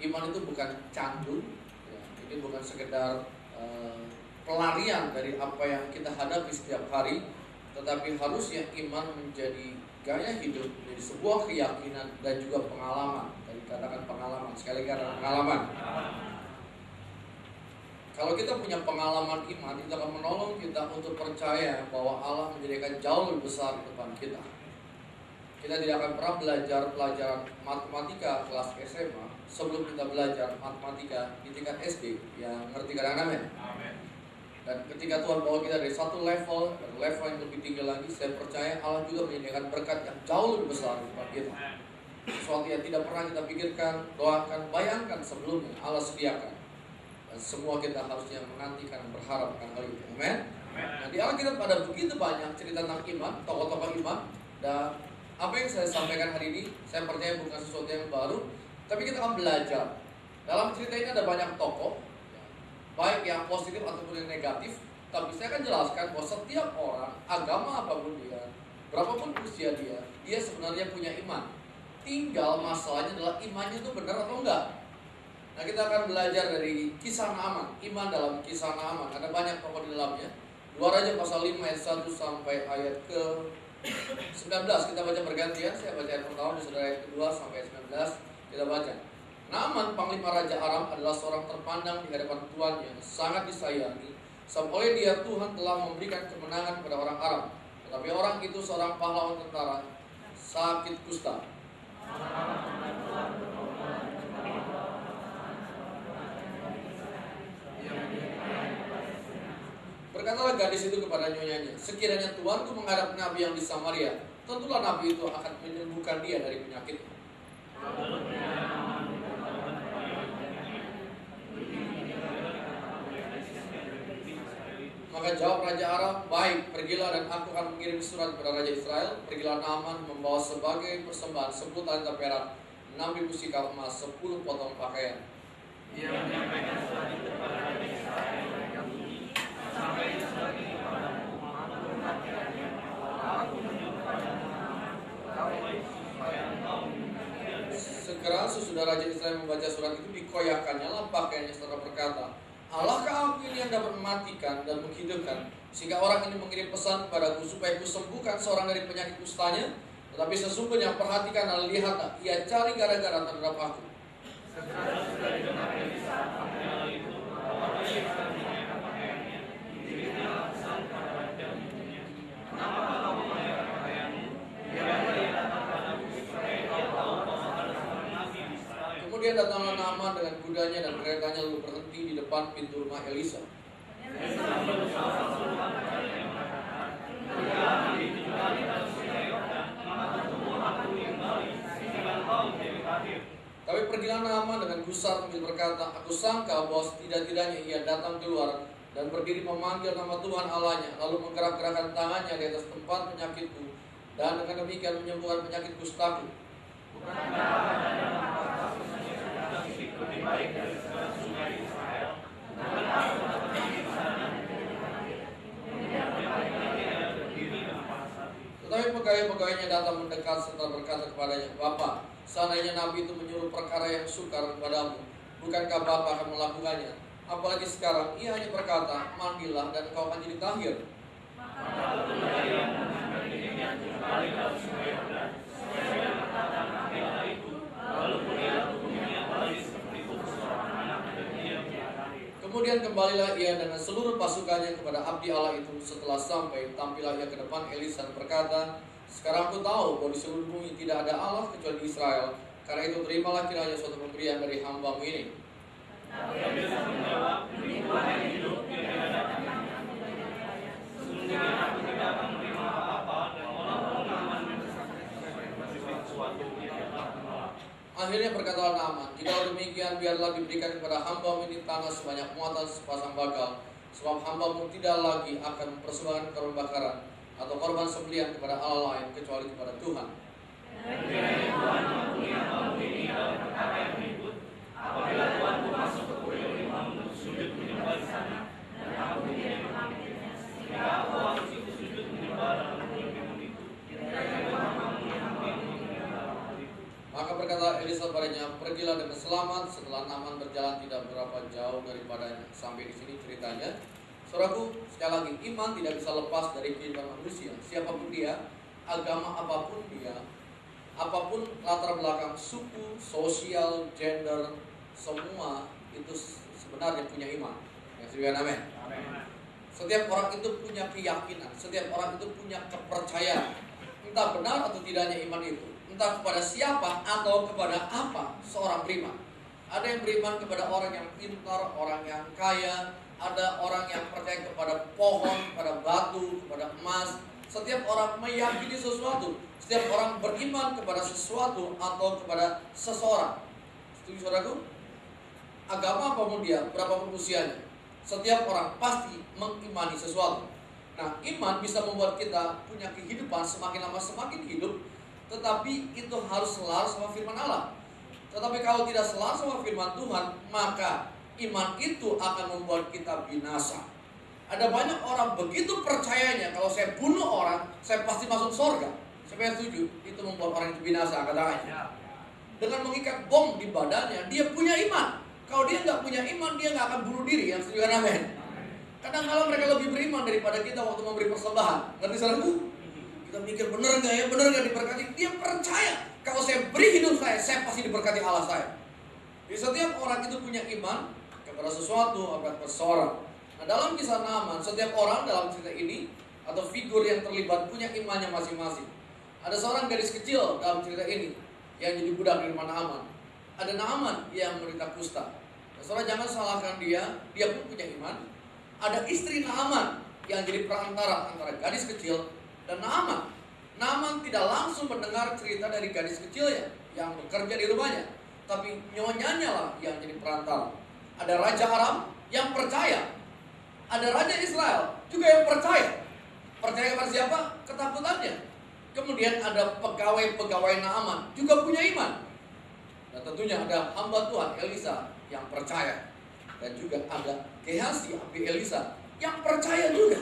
Iman itu bukan candu, ya. Ini bukan sekedar pelarian dari apa yang kita hadapi setiap hari, tetapi harusnya iman menjadi gaya hidup, menjadi sebuah keyakinan dan juga pengalaman. Tadi katakan pengalaman, sekali kata pengalaman. Kalau kita punya pengalaman iman, itu akan menolong kita untuk percaya bahwa Allah menyediakan jauh lebih besar di depan kita. Kita tidak akan pernah belajar pelajaran matematika kelas SMA sebelum kita belajar matematika di tingkat SD. Yang ngerti kadang-kadang amin. Dan ketika Tuhan bawa kita dari satu level ke level yang lebih tinggi lagi, saya percaya Allah juga menyediakan berkat yang jauh lebih besar di depan kita. Sesuatu yang tidak pernah kita pikirkan, doakan, bayangkan sebelumnya Allah sediakan. Dan semua kita harusnya menantikan dan berharap akan hal itu. Amin. Nah, di Alkitab ada begitu banyak cerita tentang iman, tokoh-tokoh iman. Dan apa yang saya sampaikan hari ini, saya percaya bukan sesuatu yang baru, tapi kita akan belajar. Dalam cerita ini ada banyak tokoh, baik yang positif ataupun yang negatif. Tapi saya akan jelaskan bahwa setiap orang, agama apapun dia, berapapun usia dia sebenarnya punya iman. Tinggal masalahnya adalah imannya itu benar atau enggak. Nah, kita akan belajar dari kisah Naaman, iman dalam kisah Naaman. Ada banyak tokoh di dalamnya. 2 Raja pasal 5 ayat 1 sampai ayat ke 19. Kita baca bergantian. Saya baca ayat pertama, saudara ayat kedua sampai ayat 19. Kita baca. Naaman, panglima Raja Aram, adalah seorang terpandang di hadapan tuannya, sangat disayangi. Sebab oleh dia Tuhan telah memberikan kemenangan kepada orang Aram. Tetapi orang itu seorang pahlawan tentara, sakit kusta. Berkatalah gadis itu kepada nyonyanya, sekiranya Tuanku menghadap nabi yang di Samaria, tentulah nabi itu akan menyembuhkan dia dari penyakitnya. Maka jawab Raja Aram, baik, pergilah dan aku akan mengirim surat kepada Raja Israel. Pergilah Naaman membawa sebagai persembahan 10 talenta perak, 6.000 sikal emas, 10 potong pakaian. Ia menyampaikan surat itu kepada Raja Israel yang bunyi, sampai sebagai kepadamu, aku mengatakannya, aku menyuruh kepadamu, supaya engkau mengingatkan. Segera sesudah Raja Israel membaca surat itu, dikoyakkannya lah pakaiannya serta berkata, Allahkah aku ini yang dapat mematikan dan menghidupkan, sehingga orang ini mengirim pesan kepadaku supaya aku sembuhkan seorang dari penyakit kustanya? Tetapi sesungguhnya perhatikan dan lihatlah, ia cari gara-gara terhadap aku. Segera sudah didengar Elisa, hal itu, bahwa ia akan menyiapkan pakaiannya, dirinya pesan kepada raja ibunya, kenapa kau menyiapkan pakaianmu? Biarlah ia datang padaku supaya kau tahu bahwa ada seorang nabi di Israel. Kemudian datanglah Naaman dengan kudanya dan keretanya lalu berhenti di depan pintu rumah Elisa. Tapi pergilah Naaman dengan gusar sambil berkata, aku sangka bahwa setidak-tidaknya ia datang keluar dan berdiri memanggil nama Tuhan Allahnya, lalu menggerak-gerakkan tangannya di atas tempat penyakitku, dan dengan demikian menyembuhkan penyakit kustaku. Tetapi pegawai-pegawainya datang mendekat serta berkata kepadanya, Bapak, seandainya Nabi itu menyuruh perkara yang sukar kepadamu, bukankah Bapak akan melakukannya? Apalagi sekarang, ia hanya berkata, mandilah dan engkau akan jadi tahir. Kemudian kembalilah ia dengan seluruh pasukannya kepada abdi Allah itu. Setelah sampai, tampillah ia ke depan Elisa dan berkata, sekarang aku tahu bahwa di seluruh bumi tidak ada Allah kecuali di Israel. Karena itu terimalah kiranya suatu pemberian dari hamba-Mu ini. Elisa menjawab, demi Tuhan yang hidup, tidak ada sesungguhnya aku tidak akan menerima apa-apa dan orang-orang Naaman sesuatu yang telah menolak. Akhirnya berkatalah Naaman, jika demikian biarlah diberikan kepada hamba-Mu ini tanah sebanyak muatan sepasang bakal, sebab hamba-Mu tidak lagi akan mempersembahkan korban bakaran atau korban sembelihan kepada Allah lain kecuali kepada Tuhan. Tuhan mengampuni hamba-Mu ini dalam perkara yang berikut, apabila Tuhanku masuk ke kuil imam untuk sujud menyembah di sana, dan aku tidak mengampuninya, sehingga aku harus ikut sujud menyembah dalam kuil imam itu. Maka berkata Elisa padanya, pergilah dengan selamat setelah Naaman berjalan tidak berapa jauh daripadanya. Sampai di sini ceritanya. Saudaraku, sekali lagi, iman tidak bisa lepas dari kehidupan manusia. Siapapun dia, agama apapun dia, apapun latar belakang suku, sosial, gender, semua itu sebenarnya punya iman. Ya, sebenarnya amin. Setiap orang itu punya keyakinan, setiap orang itu punya kepercayaan. Entah benar atau tidaknya iman itu, entah kepada siapa atau kepada apa seorang beriman. Ada yang beriman kepada orang yang pintar, orang yang kaya, ada orang yang percaya kepada pohon, kepada batu, kepada emas. Setiap orang meyakini sesuatu, setiap orang beriman kepada sesuatu atau kepada seseorang. Setuju saudaraku? Agama apapun dia, berapapun usianya, setiap orang pasti mengimani sesuatu. Nah, iman bisa membuat kita punya kehidupan semakin lama semakin hidup, tetapi itu harus selaras sama firman Allah. Tetapi kalau tidak selaras sama firman Tuhan, maka iman itu akan membuat kita binasa. Ada banyak orang begitu percayanya, kalau saya bunuh orang, saya pasti masuk surga. Siapa yang setuju? Itu membuat orang itu binasa, katanya. Dengan mengikat bom di badannya, dia punya iman. Kalau dia nggak punya iman, dia nggak akan bunuh diri. Yang setuju kan amin? Kadang-kadang mereka lebih beriman daripada kita waktu memberi persembahan. Ngerti saudaraku? Kita mikir benar nggak ya, benar nggak diberkati? Dia percaya kalau saya beri hidup saya pasti diberkati Allah saya. Jadi setiap orang itu punya iman kepada sesuatu atau kepada seseorang. Nah, dalam kisah Naaman, setiap orang dalam cerita ini atau figur yang terlibat punya imannya masing-masing. Ada seorang gadis kecil dalam cerita ini yang jadi budak di rumah Naaman. Ada Naaman yang menderita kusta. Nah, saudara jangan salahkan dia pun punya iman. Ada istri Naaman yang jadi perantara antara gadis kecil dan Naaman. Naaman tidak langsung mendengar cerita dari gadis kecilnya yang bekerja di rumahnya, tapi nyonyanya lah yang jadi perantara. Ada Raja Aram yang percaya, ada Raja Israel juga yang percaya. Percaya kepada siapa? Ketakutannya. Kemudian ada pegawai-pegawai Naaman juga punya iman. Dan tentunya ada hamba Tuhan Elisa yang percaya. Dan juga ada Gehazi, abi Elisa yang percaya juga.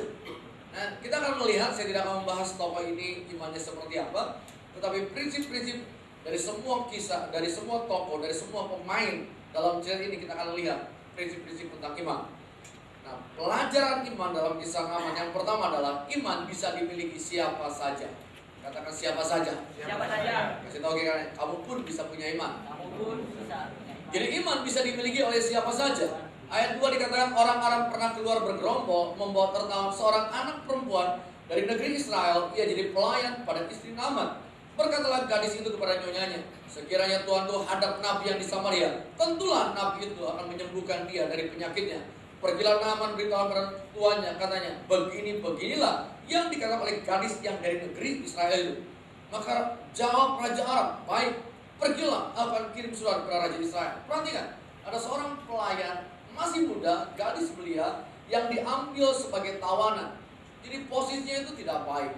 Nah, kita akan melihat, saya tidak akan membahas tokoh ini imannya seperti apa, tetapi prinsip-prinsip dari semua kisah, dari semua tokoh, dari semua pemain dalam cerita ini kita akan lihat prinsip-prinsip tentang iman. Nah, pelajaran iman dalam kisah Naaman yang pertama adalah iman bisa dimiliki siapa saja. Katakan siapa saja. Siapa saja. Kasih tahu kalian, kamu pun bisa punya iman. Kamu pun bisa punya iman. Jadi iman bisa dimiliki oleh siapa saja. Ayat 2 dikatakan orang Aram pernah keluar bergerombol membawa tertawan seorang anak perempuan dari negeri Israel. Ia jadi pelayan pada istri Naaman. Berkatalah gadis itu kepada nyonyanya, sekiranya Tuhan itu hadap nabi yang di Samaria, tentulah nabi itu akan menyembuhkan dia dari penyakitnya. Pergilah Naaman beritahu pada tuannya, katanya, beginilah yang dikatakan oleh gadis yang dari negeri Israel itu. Maka jawab Raja Aram, baik, pergilah, akan kirim surat kepada Raja Israel. Perhatikan, ada seorang pelayan masih muda, gadis belia yang diambil sebagai tawanan. Jadi posisinya itu tidak baik.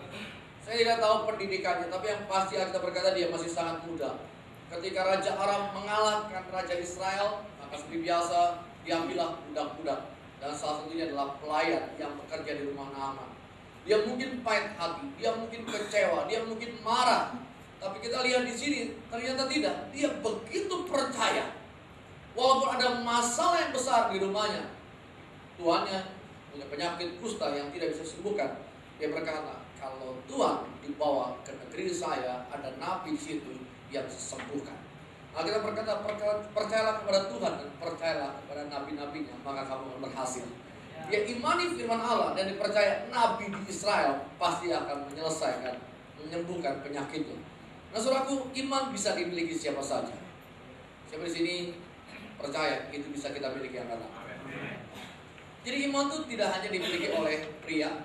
Saya tidak tahu pendidikannya, tapi yang pasti kita berkata dia masih sangat muda. Ketika Raja Aram mengalahkan Raja Israel, maka seperti biasa diambillah budak-budak. Dan salah satunya adalah pelayan yang bekerja di rumah Naaman. Dia mungkin pahit hati, dia mungkin kecewa, dia mungkin marah. Tapi kita lihat di sini, ternyata tidak. Dia begitu percaya. Walaupun ada masalah yang besar di rumahnya, tuannya punya penyakit kusta yang tidak bisa disembuhkan. Dia berkata, kalau Tuhan dibawa ke negeri saya, ada nabi di situ yang bisa sembuhkan. Nah, kita berkata, percayalah kepada Tuhan dan percayalah kepada nabi-nabinya, maka kamu akan berhasil. Dia imani firman Allah dan dipercaya nabi di Israel pasti akan menyelesaikan, menyembuhkan penyakitnya. Nah, saudaraku, iman bisa dimiliki siapa saja. Siapa di sini percaya itu bisa kita miliki yang kata. Jadi iman itu tidak hanya dimiliki oleh pria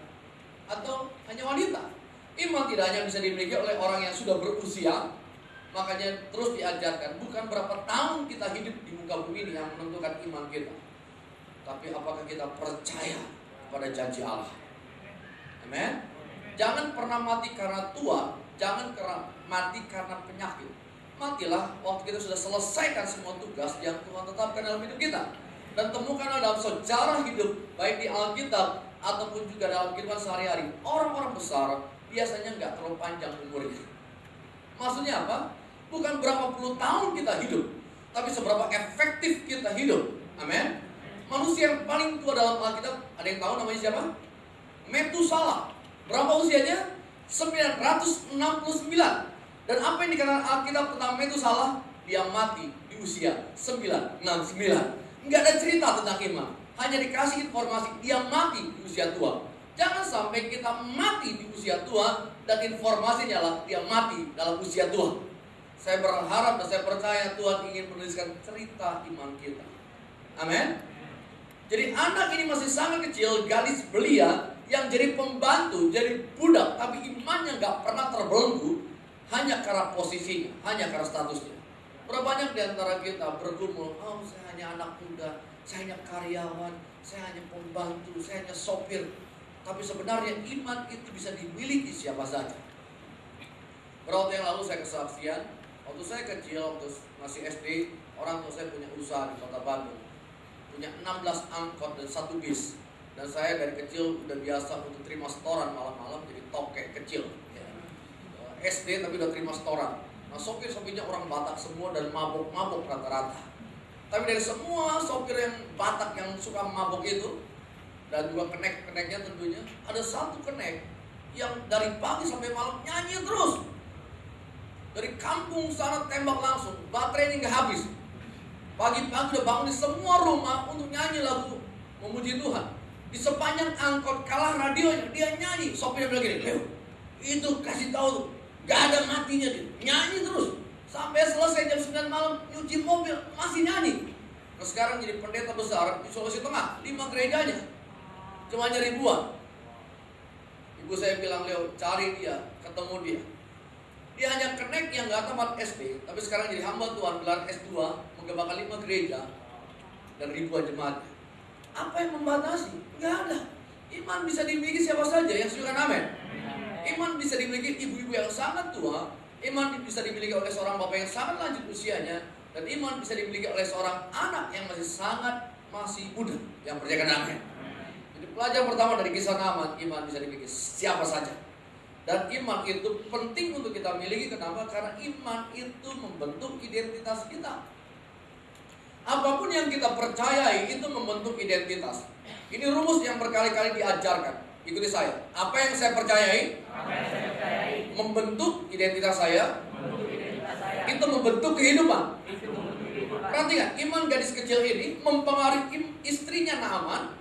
atau hanya wanita. Iman tidak hanya bisa dimiliki oleh orang yang sudah berusia. Makanya terus diajarkan, bukan berapa tahun kita hidup di muka bumi ini yang menentukan iman kita, tapi apakah kita percaya kepada janji Allah. Amen. Jangan pernah mati karena tua, jangan mati karena penyakit. Matilah waktu kita sudah selesaikan semua tugas yang Tuhan tetapkan dalam hidup kita. Dan temukanlah dalam sejarah hidup, baik di Alkitab ataupun juga dalam kehidupan sehari-hari, orang-orang besar biasanya nggak terlalu panjang umurnya. Maksudnya apa? Bukan berapa puluh tahun kita hidup, tapi seberapa efektif kita hidup. Amin. Manusia yang paling tua dalam Alkitab, ada yang tahu namanya siapa? Metusalah. Berapa usianya? 969. Dan apa yang dikatakan Alkitab tentang Metusalah? Dia mati di usia 969. Nggak ada cerita tentang iman, hanya dikasih informasi dia mati di usia tua. Jangan sampai kita mati di usia tua dan informasinya lah dia mati dalam usia tua. Saya berharap dan saya percaya Tuhan ingin menuliskan cerita iman kita. Amin. Jadi anak ini masih sangat kecil, gadis belia yang jadi pembantu, jadi budak, tapi imannya nggak pernah terbelenggu hanya karena posisinya, hanya karena statusnya. Berapa banyak di antara kita bergumul, oh saya hanya anak muda, saya hanya karyawan, saya hanya pembantu, saya hanya sopir. Tapi sebenarnya iman itu bisa dimiliki siapa saja. Beberapa waktu yang lalu saya kesaksian, waktu saya kecil, waktu masih SD, orang tua saya punya usaha di Kota Bandung. Punya 16 angkot dan 1 bis. Dan saya dari kecil udah biasa untuk terima setoran malam-malam, jadi tokek kecil ya. SD tapi udah terima setoran. Nah sopir-sopirnya orang Batak semua dan mabuk-mabuk rata-rata. Tapi dari semua sopir yang Batak yang suka mabuk itu, dan juga kenek-keneknya tentunya, ada satu kenek yang dari pagi sampai malam nyanyi terus. Dari kampung sana tembak langsung, baterainya nggak habis. Pagi-pagi udah bangun di semua rumah untuk nyanyi lagu memuji Tuhan. Di sepanjang angkot kalah radionya, dia nyanyi. Sopirnya bilang gini, Leo, itu kasih tahu tuh, gak ada matinya dia. Nyanyi terus. Sampai selesai jam 9 malam, nyuci mobil, masih nyanyi. Nah sekarang jadi pendeta besar di Sulawesi Tengah, 5 gerejanya. Cuma hanya ribuan. Ibu saya bilang, Leo, cari dia, ketemu dia. Dia hanya kenek yang gak tamat SD, tapi sekarang jadi hamba Tuhan, gelar S2, menggembalakan 5 gereja, dan ribuan jemaatnya. Apa yang membatasi? Nggak ada. Iman bisa dimiliki siapa saja yang setuju kan amin. Iman bisa dimiliki ibu-ibu yang sangat tua. Iman bisa dimiliki oleh seorang bapak yang sangat lanjut usianya. Dan iman bisa dimiliki oleh seorang anak yang masih muda yang percaya kan amin. Jadi pelajaran pertama dari kisah Naaman, iman bisa dimiliki siapa saja. Dan iman itu penting untuk kita miliki. Kenapa? Karena iman itu membentuk identitas kita. Apapun yang kita percayai itu membentuk identitas. Ini rumus yang berkali-kali diajarkan. Ikuti saya. Apa yang saya percayai, membentuk identitas saya. Itu membentuk kehidupan. Perhatikan, iman gadis kecil ini mempengaruhi istrinya Naaman.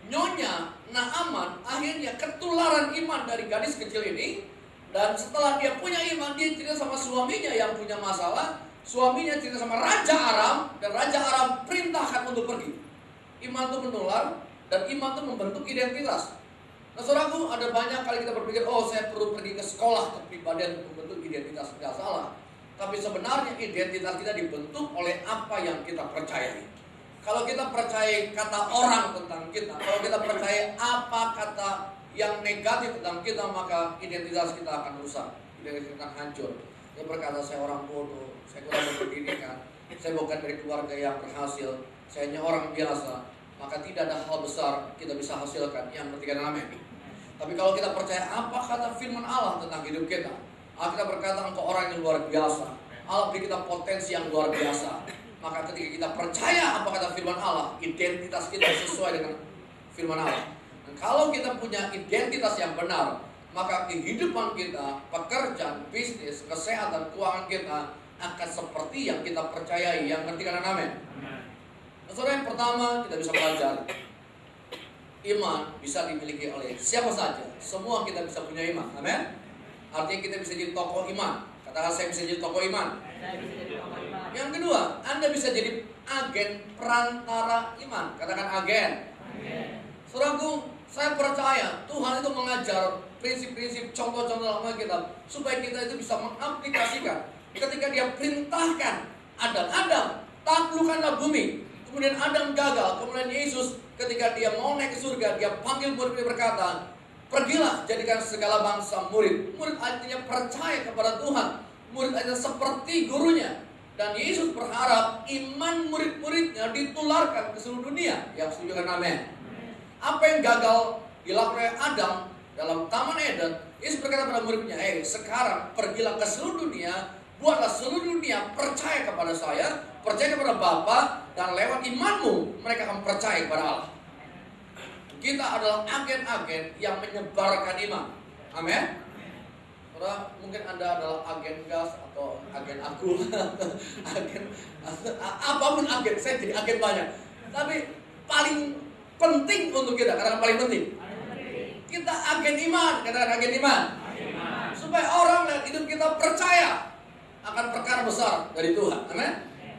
Nyonya Naaman akhirnya ketularan iman dari gadis kecil ini. Dan setelah dia punya iman, dia cerita sama suaminya yang punya masalah. Suaminya cerita sama Raja Aram, dan Raja Aram perintahkan untuk pergi. Iman itu menular, dan iman itu membentuk identitas. Nah saudaraku, ada banyak kali kita berpikir, oh saya perlu pergi ke sekolah kepribadian untuk membentuk identitas. Tidak salah. Tapi sebenarnya identitas kita dibentuk oleh apa yang kita percayai. Kalau kita percaya kata orang tentang kita, kalau kita percaya apa kata yang negatif tentang kita, maka identitas kita akan rusak, identitas kita akan hancur. Dia berkata, saya orang bodoh, saya kurang berpendidikan, saya bukan dari keluarga yang berhasil, saya hanya orang biasa. Maka tidak ada hal besar kita bisa hasilkan yang bertiga amin. Tapi kalau kita percaya apa kata firman Allah tentang hidup kita, kita berkata engkau orang yang luar biasa, Allah beri kita potensi yang luar biasa. Maka ketika kita percaya apa kata firman Allah, identitas kita sesuai dengan firman Allah. Dan kalau kita punya identitas yang benar, maka kehidupan kita, pekerjaan, bisnis, kesehatan, keuangan kita akan seperti yang kita percayai. Yang ngerti kan amin? Nah, saudara, yang pertama kita bisa belajar, iman bisa dimiliki oleh siapa saja. Semua kita bisa punya iman, amin? Artinya kita bisa jadi tokoh iman. Katakan, saya bisa jadi tokoh iman. Yang kedua, Anda bisa jadi agen perantara iman. Katakan agen. Saudaraku, saya percaya Tuhan itu mengajar prinsip-prinsip, contoh-contoh dalam Alkitab supaya kita itu bisa mengaplikasikan. Ketika dia perintahkan Adam, taklukkanlah bumi. Kemudian Adam gagal. Kemudian Yesus ketika dia mau naik ke surga, dia panggil murid-murid berkata, pergilah jadikan segala bangsa murid. Murid artinya percaya kepada Tuhan. Murid artinya seperti gurunya. Dan Yesus berharap iman murid-muridnya ditularkan ke seluruh dunia. Yang setuju kan amin. Apa yang gagal dilakukan oleh Adam dalam Taman Eden, Yesus berkata pada muridnya, sekarang pergilah ke seluruh dunia, buatlah seluruh dunia percaya kepada saya, percaya kepada Bapa, dan lewat imanmu mereka akan percaya kepada Allah. Kita adalah agen-agen yang menyebarkan iman. Amin. Saudara, mungkin Anda adalah agen gas atau agen aku, agen apapun agen, saya jadi agen banyak. Tapi paling penting untuk kita, karena paling penting, kita agen iman, katakan agen iman. Supaya orang lihat hidup kita percaya akan perkara besar dari Tuhan. Amin.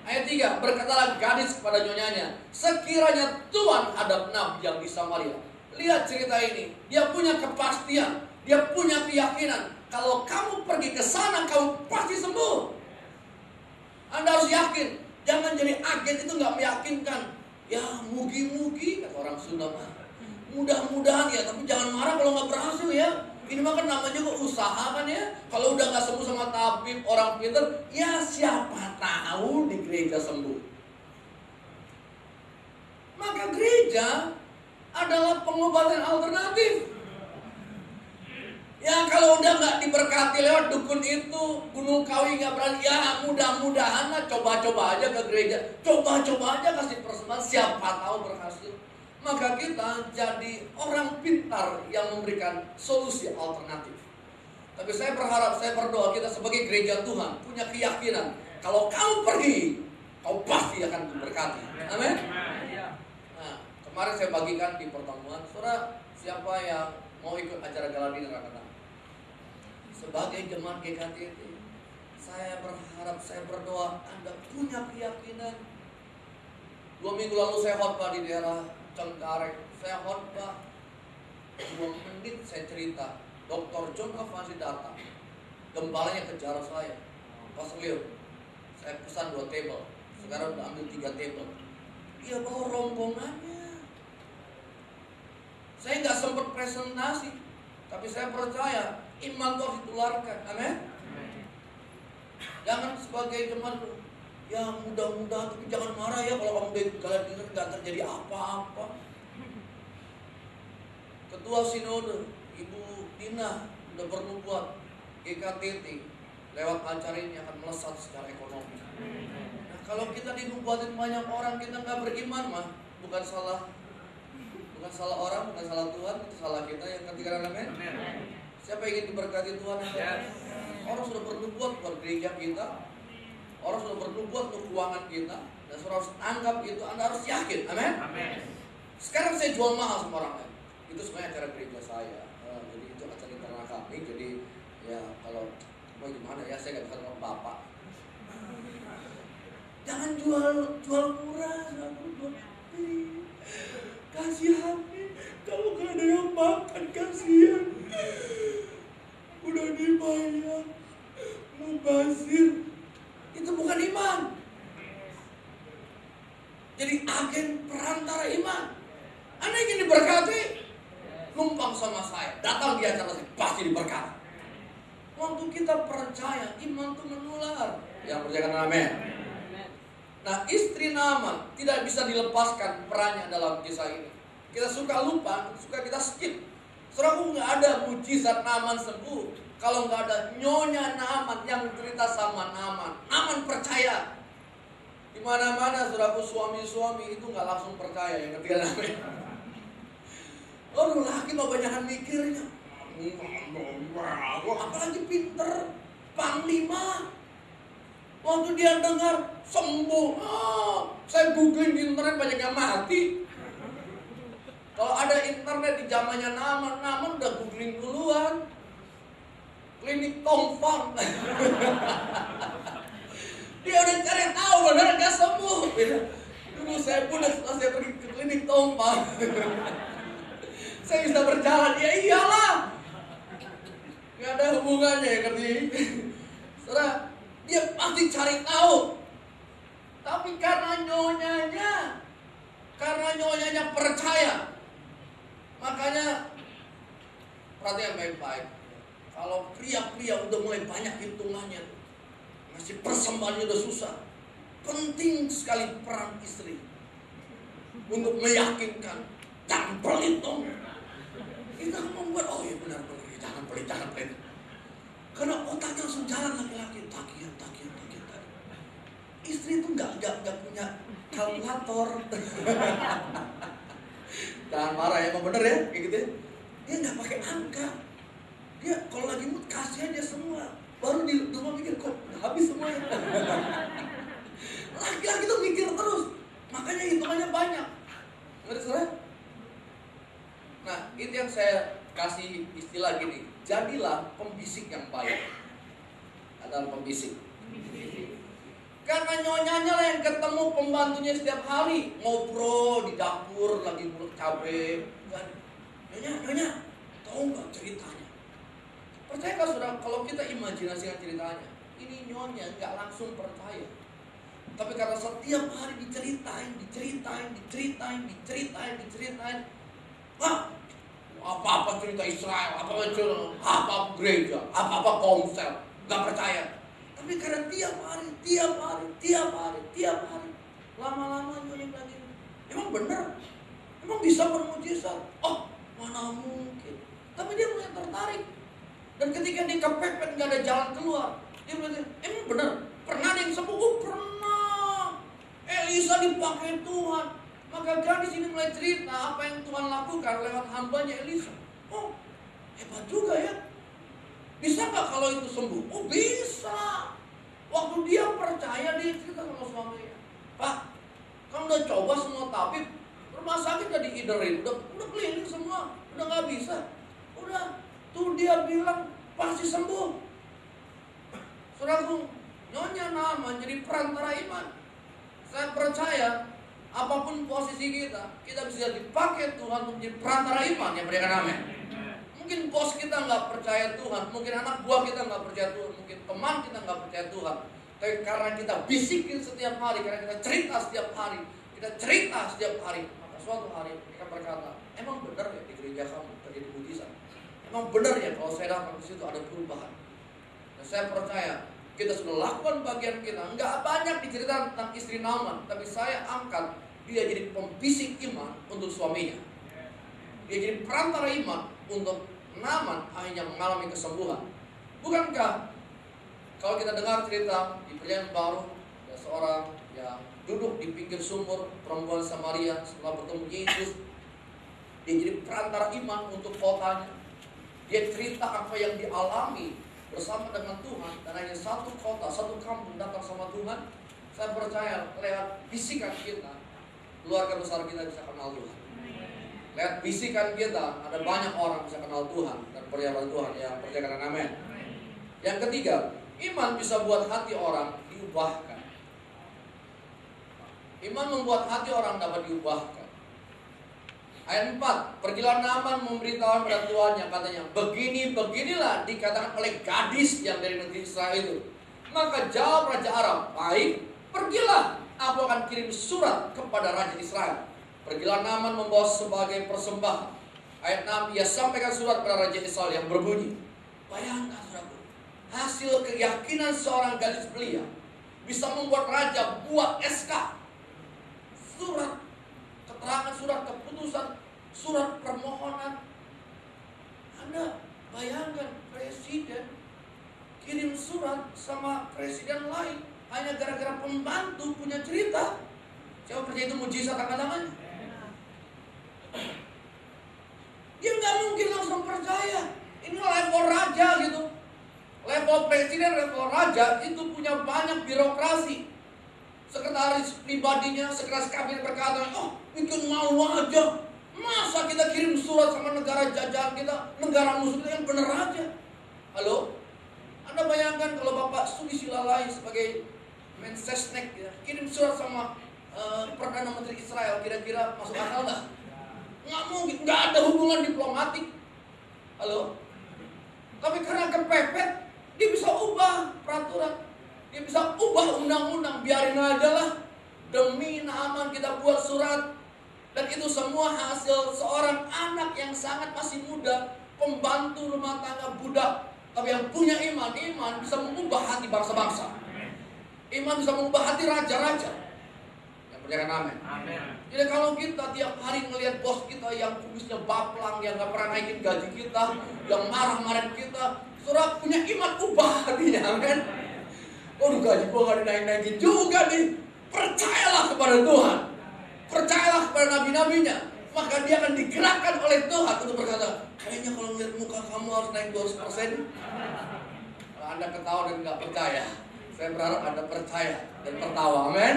Ayat 3, berkatalah gadis kepada nyonyanya, sekiranya Tuhan hadap nabi yang di Samaria. Lihat cerita ini, dia punya kepastian, dia punya keyakinan. Kalau kamu pergi ke sana, kamu pasti sembuh. Anda harus yakin. Jangan jadi agen itu nggak meyakinkan. Ya mugi-mugi, kata orang Sunda mah. Mudah-mudahan ya, tapi jangan marah kalau nggak berhasil ya. Ini mah kan namanya juga usaha kan ya. Kalau udah nggak sembuh sama tabib, orang pintar, ya siapa tahu di gereja sembuh. Maka gereja adalah pengobatan alternatif. Ya kalau udah nggak diberkati lewat dukun itu, Gunung Kawi nggak berani, ya mudah-mudahan lah, coba-coba aja ke gereja, coba-coba aja kasih persembahan, siapa tahu berhasil. Maka kita jadi orang pintar yang memberikan solusi alternatif. Tapi saya berharap, saya berdoa kita sebagai gereja Tuhan punya keyakinan, kalau kamu pergi, kau pasti akan diberkati. Amin. Nah, kemarin saya bagikan di pertemuan, saudara, siapa yang mau ikut acara gala dinner akan sebagai jemaat GKTT, saya berharap, saya berdoa Anda punya keyakinan. 2 minggu lalu saya khotbah di daerah Cengkareng. Saya khotbah 2 menit, saya cerita. Dr. John Avansi datang, gembalanya kejar saya, Pastor Leo, saya pesan 2 table, sekarang udah ambil 3 table. Dia bawa rombongannya. Saya nggak sempat presentasi, tapi saya percaya iman itu harus ditularkan. Amin. Jangan sebagai teman, ya mudah-mudahan, tapi jangan marah ya kalau kamu udah gala dinner nggak terjadi apa-apa. Ketua Sinode Ibu Dina udah bernubuat GKTT lewat acara ini akan melesat secara ekonomi. Nah, kalau kita dinubuatin banyak orang, kita nggak beriman mah bukan salah orang, bukan salah Tuhan, itu salah kita yang ketiga. Amin. Siapa ingin diberkati Tuhan? Orang sudah bernubuat buat gereja kita, orang sudah bernubuat untuk keuangan kita, dan saudara harus anggap itu, Anda harus yakin. Amin. Sekarang saya jual mahal sama orang lain. Itu sebenarnya acara gereja saya. Jadi itu acara internal kami. Jadi ya kalau mau gimana ya, saya nggak bisa ngomong bapak. Jangan jual murah, kasihan nih, kalau gak ada yang makan kasihan. Udah dibayar, mubazir, itu bukan iman. Jadi agen perantara iman. Anda ingin diberkati, numpang sama saya, datang di acara saya, pasti diberkati. Waktu kita percaya, iman itu menular. Yang percaya amin. Nah, istri Naaman tidak bisa dilepaskan perannya dalam kisah ini. Kita suka lupa, suka kita skip. Saudaraku, nggak ada mujizat Naaman sembuh kalau nggak ada nyonya Naaman yang cerita sama Naaman. Naaman percaya. Di mana-mana saudaraku, suami-suami itu nggak langsung percaya, yang ketiga namanya. Oh, laki mau banyakan mikirnya. Apalagi pinter, panglima. Waktu dia dengar sembuh, saya googling di internet banyak yang mati. Kalau ada internet di zamannya Naaman udah googling duluan. Klinik Tongfang. Dia udah cari tahu benar gak sembuh. Dulu saya pun setelah saya pergi ke klinik Tongfang, saya bisa berjalan. Ya iyalah, gak ada hubungannya ya ngerti. Saudara, dia pasti cari tahu. Tapi karena nyonyanya percaya, makanya perhatian baik-baik. Kalau pria-pria udah mulai banyak hitungannya, masih persembahannya udah susah, penting sekali peran istri untuk meyakinkan, jangan pelit dong. Kita membuat, oh iya benar, jangan pelit. Karena otaknya langsung jalan laki-laki, takian. Istri itu nggak punya kalkulator. Jangan marah ya, emang bener ya, kayak gitu ya. Dia nggak pakai angka. Dia kalau lagi mood kasih aja semua. Baru di rumah mikir kok udah habis semuanya. Laki-laki tuh mikir terus, makanya hitungannya banyak. Ngerti saudara? Nah, itu yang saya kasih istilah gini, jadilah pembisik yang baik. Adalah pembisik. Karena nyonyanya lah yang ketemu pembantunya setiap hari, ngobrol di dapur lagi ngulek cabai. Nyonya, tahu nggak ceritanya? Percaya nggak saudara, kalau kita imajinasikan ceritanya, ini nyonya nggak langsung percaya. Tapi karena setiap hari diceritain, apa-apa cerita Israel, apa-apa gereja, apa-apa komsel, nggak percaya. Tapi karena tiap hari, lama-lama nyonya lagi, emang benar, emang bisa bermujizat. Oh, mana mungkin. Tapi dia mulai tertarik. Dan ketika dia kepepet nggak ada jalan keluar, dia bilang, emang benar, pernah ada yang sembuh? Oh, pernah. Elisa dipakai Tuhan. Maka gadis ini mulai cerita apa yang Tuhan lakukan lewat hambanya Elisa. Oh, hebat juga ya. Bisa nggak kalau itu sembuh? Oh, bisa. Waktu dia percaya, dia cerita sama suaminya, Pak, kamu udah coba semua tabib, rumah sakit udah diiderin, udah keliling semua, udah nggak bisa. Udah, tuh dia bilang pasti sembuh. Saudaraku, nyonya nama jadi perantara iman. Saya percaya apapun posisi kita bisa dipakai Tuhan untuk menjadi perantara iman yang berikan amin. Mungkin bos kita nggak percaya Tuhan, mungkin anak buah kita nggak percaya Tuhan, mungkin teman kita nggak percaya Tuhan. Tapi karena kita bisikin setiap hari, karena kita cerita setiap hari, maka suatu hari mereka berkata, emang benar ya di gereja kamu terjadi mujizat? Emang benar ya kalau saya datang ke situ ada perubahan? Dan saya percaya kita sudah lakukan bagian kita. Nggak banyak diceritakan tentang istri Naaman, tapi saya angkat dia jadi pembisik iman untuk suaminya. Dia jadi perantara iman untuk Naaman akhirnya mengalami kesembuhan. Bukankah kalau kita dengar cerita di Perjanjian Baru, ada seorang yang duduk di pinggir sumur, perempuan Samaria setelah bertemu Yesus, dia jadi perantara iman untuk kotanya. Dia cerita apa yang dialami bersama dengan Tuhan, dan hanya satu kota, satu kampung datang sama Tuhan. Saya percaya lewat bisikan kita, keluarga besar kita bisa kenal Tuhan. Lihat bisikan kita, ada banyak orang bisa kenal Tuhan dan percaya pada Tuhan yang percaya dengan amin. Yang ketiga, iman bisa buat hati orang diubahkan. Iman membuat hati orang dapat diubahkan. Ayat 4, pergilah Naaman memberitahukan pada tuannya, katanya, beginilah dikatakan oleh gadis yang dari negeri Israel itu. Maka jawab Raja Aram, baik, pergilah, aku akan kirim surat kepada Raja Israel. Pergilah Naaman membawa sebagai persembahan. Ayat 6, ia sampaikan surat pada Raja Israel yang berbunyi. Bayangkan saudara, hasil keyakinan seorang gadis belia bisa membuat raja buat SK, surat keterangan, surat keputusan, surat permohonan. Anda bayangkan presiden kirim surat sama presiden lain hanya gara-gara pembantu punya cerita. Siapa percaya itu mujizat tangan-tangannya? Dia nggak mungkin langsung percaya. Ini level raja gitu, level presiden, level raja itu punya banyak birokrasi. Sekretaris pribadinya, sekretaris kabinet berkata, oh bikin malu aja. Masa kita kirim surat sama negara jajahan kita, negara musuh kita, yang bener aja. Halo? Anda bayangkan kalau Bapak Sudi Silalai sebagai Mensesnek ya, kirim surat sama Perdana Menteri Israel, kira-kira masuk akal nggak? Nggak mungkin, nggak ada hubungan diplomatik. Halo? Tapi karena kepepet, dia bisa ubah peraturan, dia bisa ubah undang-undang. Biarin aja lah, demi Naaman kita buat surat. Dan itu semua hasil seorang anak yang sangat masih muda, pembantu rumah tangga budak, tapi yang punya iman bisa mengubah hati bangsa-bangsa. Iman bisa mengubah hati raja-raja. Yang percaya amin. Jadi kalau kita tiap hari ngelihat bos kita yang kumisnya baplang, yang gak pernah naikin gaji kita, yang marah-marahin kita, saudara punya iman, ubah hatinya, amin. Waduh, gaji gua gak dinaik-naikin juga nih. Percayalah kepada Tuhan. Percayalah kepada nabi-nabinya. Maka dia akan digerakkan oleh Tuhan untuk berkata, kayaknya kalau melihat muka kamu harus naik 200%. Kalau Anda ketawa dan gak percaya, saya berharap Anda percaya dan tertawa. Amin.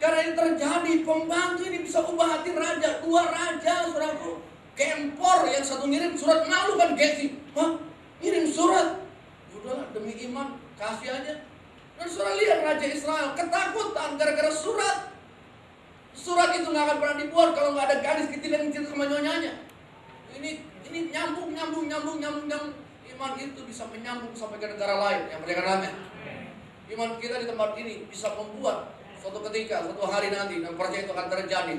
Karena ini terjadi, pembantu ini bisa ubah hati raja. 2 raja, saudaraku. Kempor yang satu ngirim surat, malu kan Gesi. Hah? Ngirim surat? Udahlah, demi iman, kasih aja. Dan saudara lihat Raja Israel ketakutan gara-gara surat. Surat itu gak akan pernah dibuat kalau gak ada gadis kecil yang cerita sama nyonyanya. Ini nyambung. Iman itu bisa menyambung sampai ke negara lain. Yang mereka namanya. Iman kita di tempat ini bisa membuat suatu ketika, suatu hari nanti, dan percaya itu akan terjadi.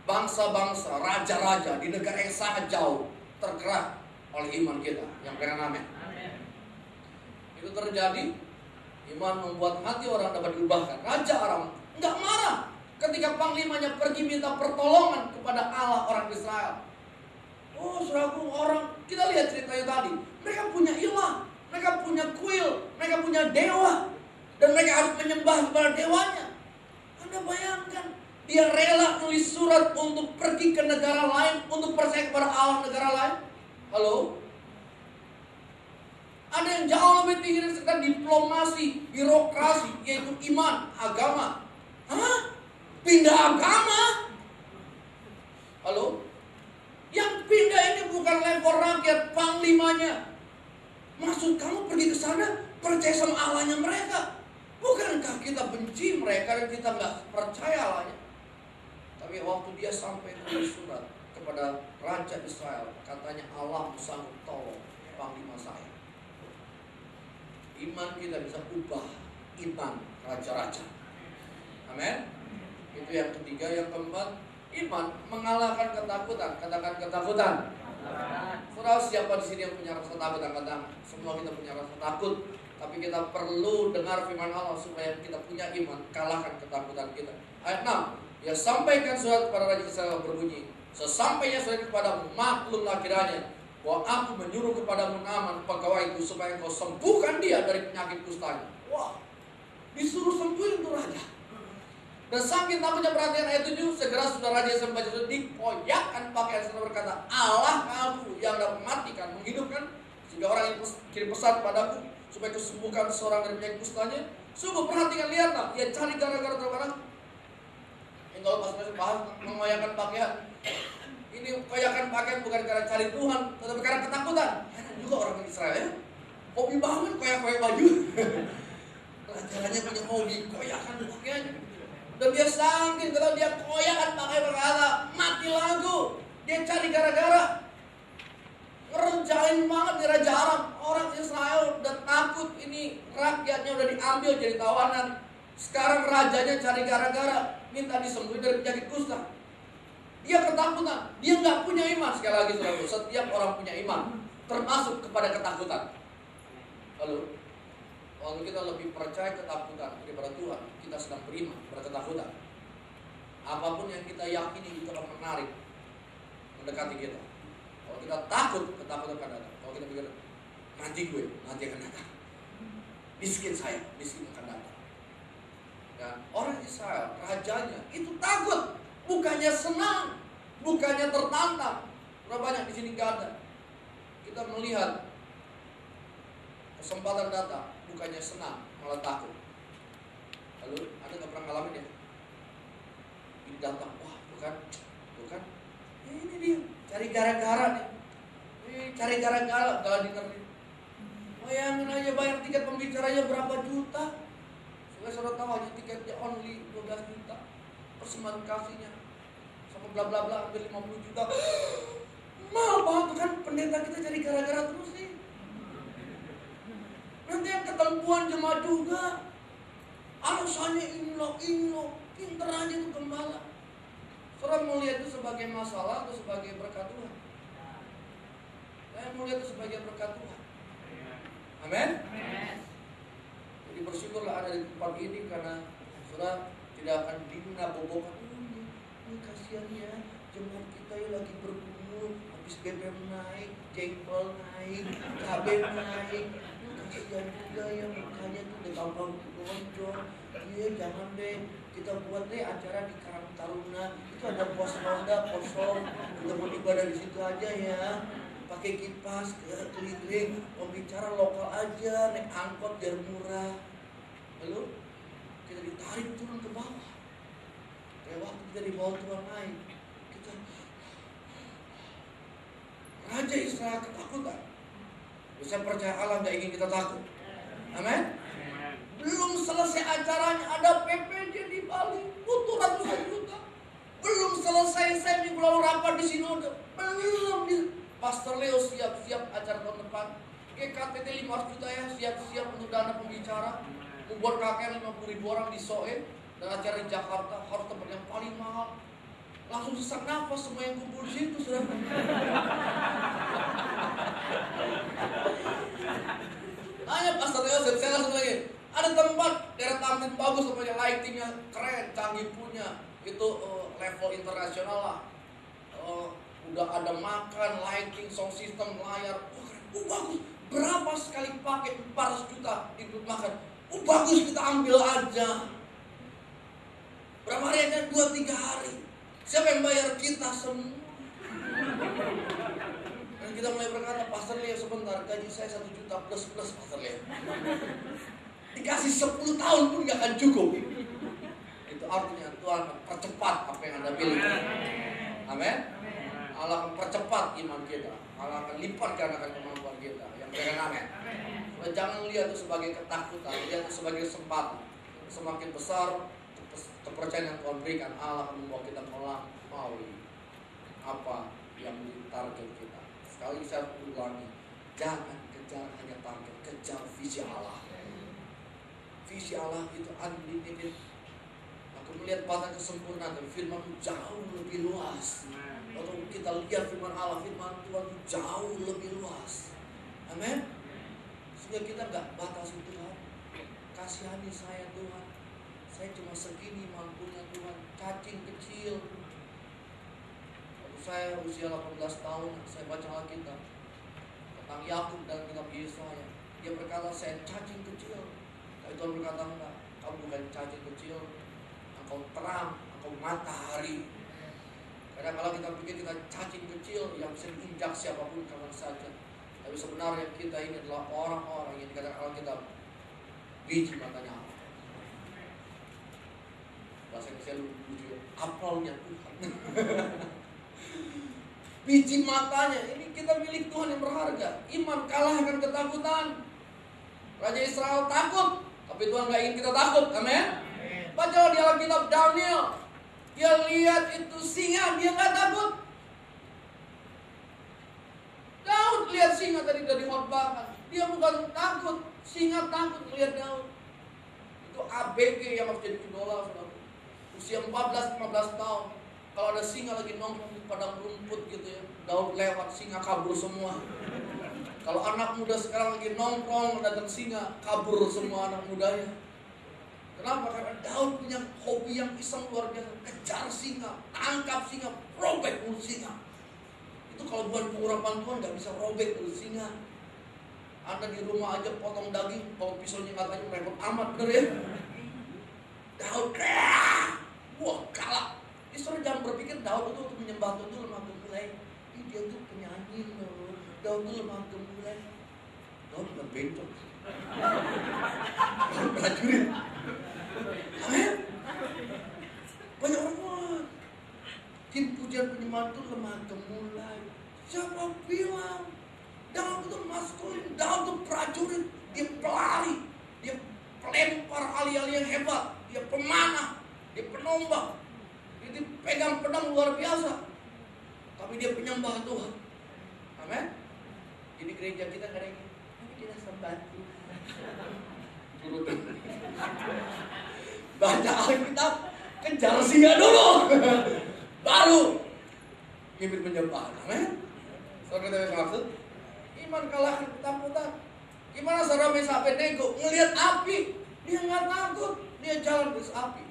Bangsa-bangsa, raja-raja di negara yang sangat jauh tergerak oleh iman kita. Yang mereka namanya. Itu terjadi. Iman membuat hati orang dapat diubahkan. Raja Aram nggak marah ketika panglimanya pergi minta pertolongan kepada Allah orang Israel. Oh, saudaraku, orang, kita lihat ceritanya tadi. Mereka punya ilah, mereka punya kuil, mereka punya dewa, dan mereka harus menyembah kepada dewanya. Anda bayangkan, dia rela nulis surat untuk pergi ke negara lain, untuk percaya kepada Allah negara lain. Halo? Ada yang jauh lebih tinggi dari sekedar diplomasi, birokrasi, yaitu iman, agama. Hah? Pindah agama? Halo? Yang pindah ini bukan level rakyat, panglimanya. Maksud kamu pergi ke sana, percaya sama Allahnya mereka. Bukankah kita benci mereka dan kita nggak percaya Allahnya? Tapi waktu dia sampai menulis surat kepada Raja Israel, katanya Allah sanggup tolong panglima saya. Iman kita bisa ubah iman raja-raja. Amin. Itu yang ketiga. Yang keempat, iman mengalahkan ketakutan. Katakan ketakutan. Saudara, siapa di sini yang punya rasa takut? Angkat tangan. Semua kita punya rasa takut. Tapi kita perlu dengar firman Allah supaya kita punya iman, kalahkan ketakutan kita. Ayat 6. Ya, sampaikan surat kepada Raja Israel berbunyi, sesampainya surat kepadamu, maklumlah kiranya bahwa aku menyuruh kepadamu Naaman pegawaiku supaya kau sembuhkan dia dari penyakit kustanya. Wah, disuruh sembuhin tuh raja. Dan saking takutnya, perhatian ayat 7, segera sudah Raja Israel membaca surat, dikoyakkan pakaian serta berkata, Allah aku yang dapat mematikan, menghidupkan, sehingga orang yang kirim pesan padaku supaya kesembuhkan seorang dari penyakit kustanya. Sungguh, perhatikan, lihatlah, dia cari gara-gara terbarang. Yang kalau pas bahas mengoyakkan pakaian, ini koyakan pakaian bukan karena cari Tuhan, tetapi karena ketakutan. Heran juga orang Israel ya. Hobi banget koyak-koyak baju. Pelajarannya punya hobi koyakan pakaian. Dan dia saking kalau dia koyakan pakaian berkata, mati lagu. Dia cari gara-gara. Ngerjain banget di Raja Aram. Orang Israel udah takut, ini rakyatnya udah diambil jadi tawanan. Sekarang rajanya cari gara-gara, minta disembuhin dari penyakit kusta. Dia ketakutan, dia nggak punya iman. Sekali lagi saudara, setiap orang punya iman, termasuk kepada ketakutan. Lalu, waktu kita lebih percaya ketakutan daripada Tuhan, kita sedang beriman pada ketakutan. Apapun yang kita yakini itu akan menarik, mendekati kita. Kalau kita takut, ketakutan akan datang. Kalau kita pikir, nanti akan datang. Miskin saya, miskin akan datang. Dan orang Israel, rajanya itu takut. Bukannya senang, bukannya tertantang. Berapa banyak di sini nggak ada. Kita melihat kesempatan datang, bukannya senang, malah takut. Lalu Anda nggak pernah ngalamin ya? Ini datang, wah bukan. Ini dia, cari gara-gara nih. Cari gara-gara, gak diterima. Bayangin aja bayar tiket pembicaranya berapa juta. Saudara tahu aja tiketnya only 12 juta. Persembahan kasihnya sama bla bla bla hampir 50 juta. Mahal banget kan, pendeta kita cari gara-gara terus nih. Nanti yang ketempuan jemaat juga. Alasannya ini loh, pinter aja tuh gembala. Saudara mau lihat itu sebagai masalah atau sebagai berkat Tuhan? Saya mau lihat itu sebagai berkat Tuhan. Amin. Jadi bersyukurlah ada di tempat ini karena saudara tidak akan dinabobokan. Kasihan ya, jemaat kita ya lagi bergumul, habis BBM naik, jengkol naik, cabai naik. kasihan juga ya mukanya tuh udah gampang lonjong. Iya jangan deh, kita buat deh acara di Karang Taruna. Itu ada pos ronda kosong, kita mau ibadah di situ aja ya. Pakai kipas, keliling, pembicara lokal aja, naik angkot biar murah. Lalu kita ditarik turun ke bawah. Kayak waktu kita dibawa Tuhan naik, kita Raja Israel ketakutan. Saya percaya Allah gak ingin kita takut. Amin. Belum selesai acaranya ada PPJ di Bali, butuh ratusan juta. Belum selesai saya minggu lalu rapat di Sinode, belum. Pastor Leo siap-siap acara tahun depan. KTT 500 juta ya, siap-siap untuk dana pembicara. Membuat KKN 50.000 orang di Soe. Dan acara di Jakarta harus tempat yang paling mahal. Langsung sesak nafas semua yang kumpul di situ, saudara. Tanya Pastor Leo, saya langsung lagi. Ada tempat daerah Tamrin bagus, tempatnya lightingnya keren, canggih punya. Itu level internasional lah. Udah ada makan, lighting, sound system, layar. Bagus. Berapa sekali pakai 400 juta ikut makan? Bagus, kita ambil aja. Berapa hari aja? 2-3 hari. Siapa yang bayar? Kita semua. Dan kita mulai berkata, Pastor Leo sebentar, gaji saya 1 juta plus Pastor Leo. Dikasih 10 tahun pun gak akan cukup. Itu artinya Tuhan akan percepat apa yang Anda pilih. Amin. Allah akan percepat iman kita. Allah akan lipat gandakan kemampuan kita. Yang berikan amin. Jangan lihat itu sebagai ketakutan, lihat itu sebagai kesempatan. Semakin besar kepercayaan yang Tuhan berikan, Allah akan membawa kita melampaui apa yang menjadi target kita. Sekali saya ulangi, jangan kejar hanya target, kejar visi Allah. Visi Allah itu unlimited. Aku melihat batas kesempurnaan, tapi firman itu jauh lebih luas. Kalau kita lihat firman Allah, firman Tuhan itu jauh lebih luas. Amin. Sehingga kita gak batasi Tuhan. Kasihani saya Tuhan. Saya cuma segini mampunya Tuhan. Cacing kecil. Waktu saya usia 18 tahun, saya baca Alkitab tentang Yakub dan kitab Yesaya. Dia berkata, saya cacing kecil. Tapi Tuhan berkata, enggak, kamu bukan cacing kecil. Engkau terang, engkau matahari. Karena kalau kita pikir kita cacing kecil yang bisa diinjak siapapun kapan saja. Tapi sebenarnya kita ini adalah orang-orang yang dikatakan Alkitab biji matanya Allah. Bahasa Indonesia lucu, apelnya Tuhan. Biji matanya, ini kita milik Tuhan yang berharga. Iman kalahkan ketakutan. Raja Israel takut, tapi Tuhan gak ingin kita takut. Amin. Baca di Alkitab Daniel. Dia lihat itu singa, dia gak takut. Daud lihat singa tadi dari khotbah. Dia bukan takut, singa takut melihat Daud. Itu ABG yang harus jadi idola, saudara. Usia 14-15 tahun. Kalau ada singa lagi nongkrong di padang rumput gitu ya, Daud lewat, singa kabur semua. Kalau anak muda sekarang lagi nongkrong, datang singa, kabur semua anak mudanya. Kenapa? Karena Daud punya hobi yang iseng luar biasa. Kejar singa, tangkap singa, robek mulut singa. Itu kalau bukan pengurapan Tuhan gak bisa robek mulut singa. Anda di rumah aja potong daging, kalau pisaunya katanya repot amat, bener ya? Daud, wah galak. Saudara jangan berpikir Daud itu untuk menyembah Tuhan itu lemah gemulai. Dia tuh penyanyi loh. Daud itu lemah gemulai. Daud bukan bencong. Prajurit. Amin. Banyak orang tim pujian penyembahan itu lemah gemulai. Siapa bilang Daud itu maskulin? Daud itu prajurit. Dia pelari. Dia pelempar alih-alih yang hebat. Dia pemanah. Dia penombak. Dia pegang pedang luar biasa. Tapi dia penyembah Tuhan. Amin. Jadi gereja kita gak ada yang ini. Tapi kita sembah Tuhan. Baca Alkitab, kejar singa dulu. Baru mimpi penyembah. Amin. Saudara kita bisa maksud? Iman kalahkan ketakutan. Gimana saudara Meshach Abednego ngelihat api, dia nggak takut, dia jalan ke api.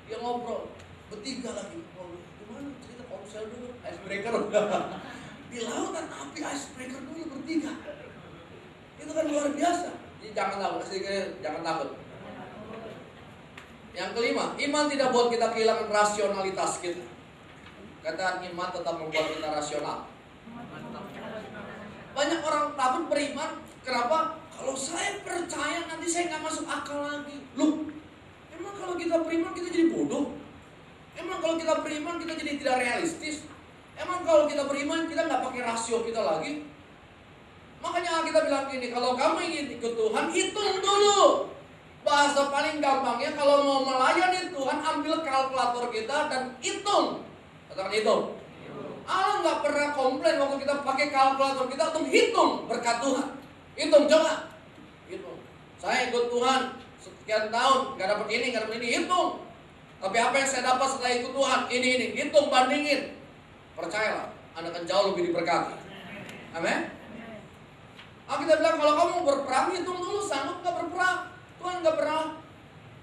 Dia ngobrol bertiga lagi. Gimana cerita ponsel dulu, icebreaker. Di lautan api icebreaker dulu bertiga. Itu kan luar biasa. Jadi jangan takut. Yang kelima, iman tidak buat kita kehilangan rasionalitas kita. Kata iman tetap membuat kita rasional. Banyak orang takut beriman. Kenapa? Kalau saya percaya nanti saya nggak masuk akal lagi. Loh, emang kalau kita beriman kita jadi bodoh? Emang kalau kita beriman kita jadi tidak realistis? Emang kalau kita beriman kita nggak pakai rasio kita lagi? Makanya kita bilang gini, kalau kamu ingin ikut Tuhan, hitung dulu. Bahasa paling gampangnya, kalau mau melayani Tuhan, ambil kalkulator kita dan hitung. Katakan hitung. Allah nggak pernah komplain waktu kita pakai kalkulator kita untuk hitung berkat Tuhan. Hitung, coba. Hitung. Saya ikut Tuhan sekian tahun, nggak dapat ini, hitung. Tapi apa yang saya dapat setelah ikut Tuhan, ini, hitung, bandingin. Percayalah, Anda akan jauh lebih diberkati. Amin. Kita bilang kalau kamu berperang, hitung dulu, sanggup nggak berperang. Tuhan nggak pernah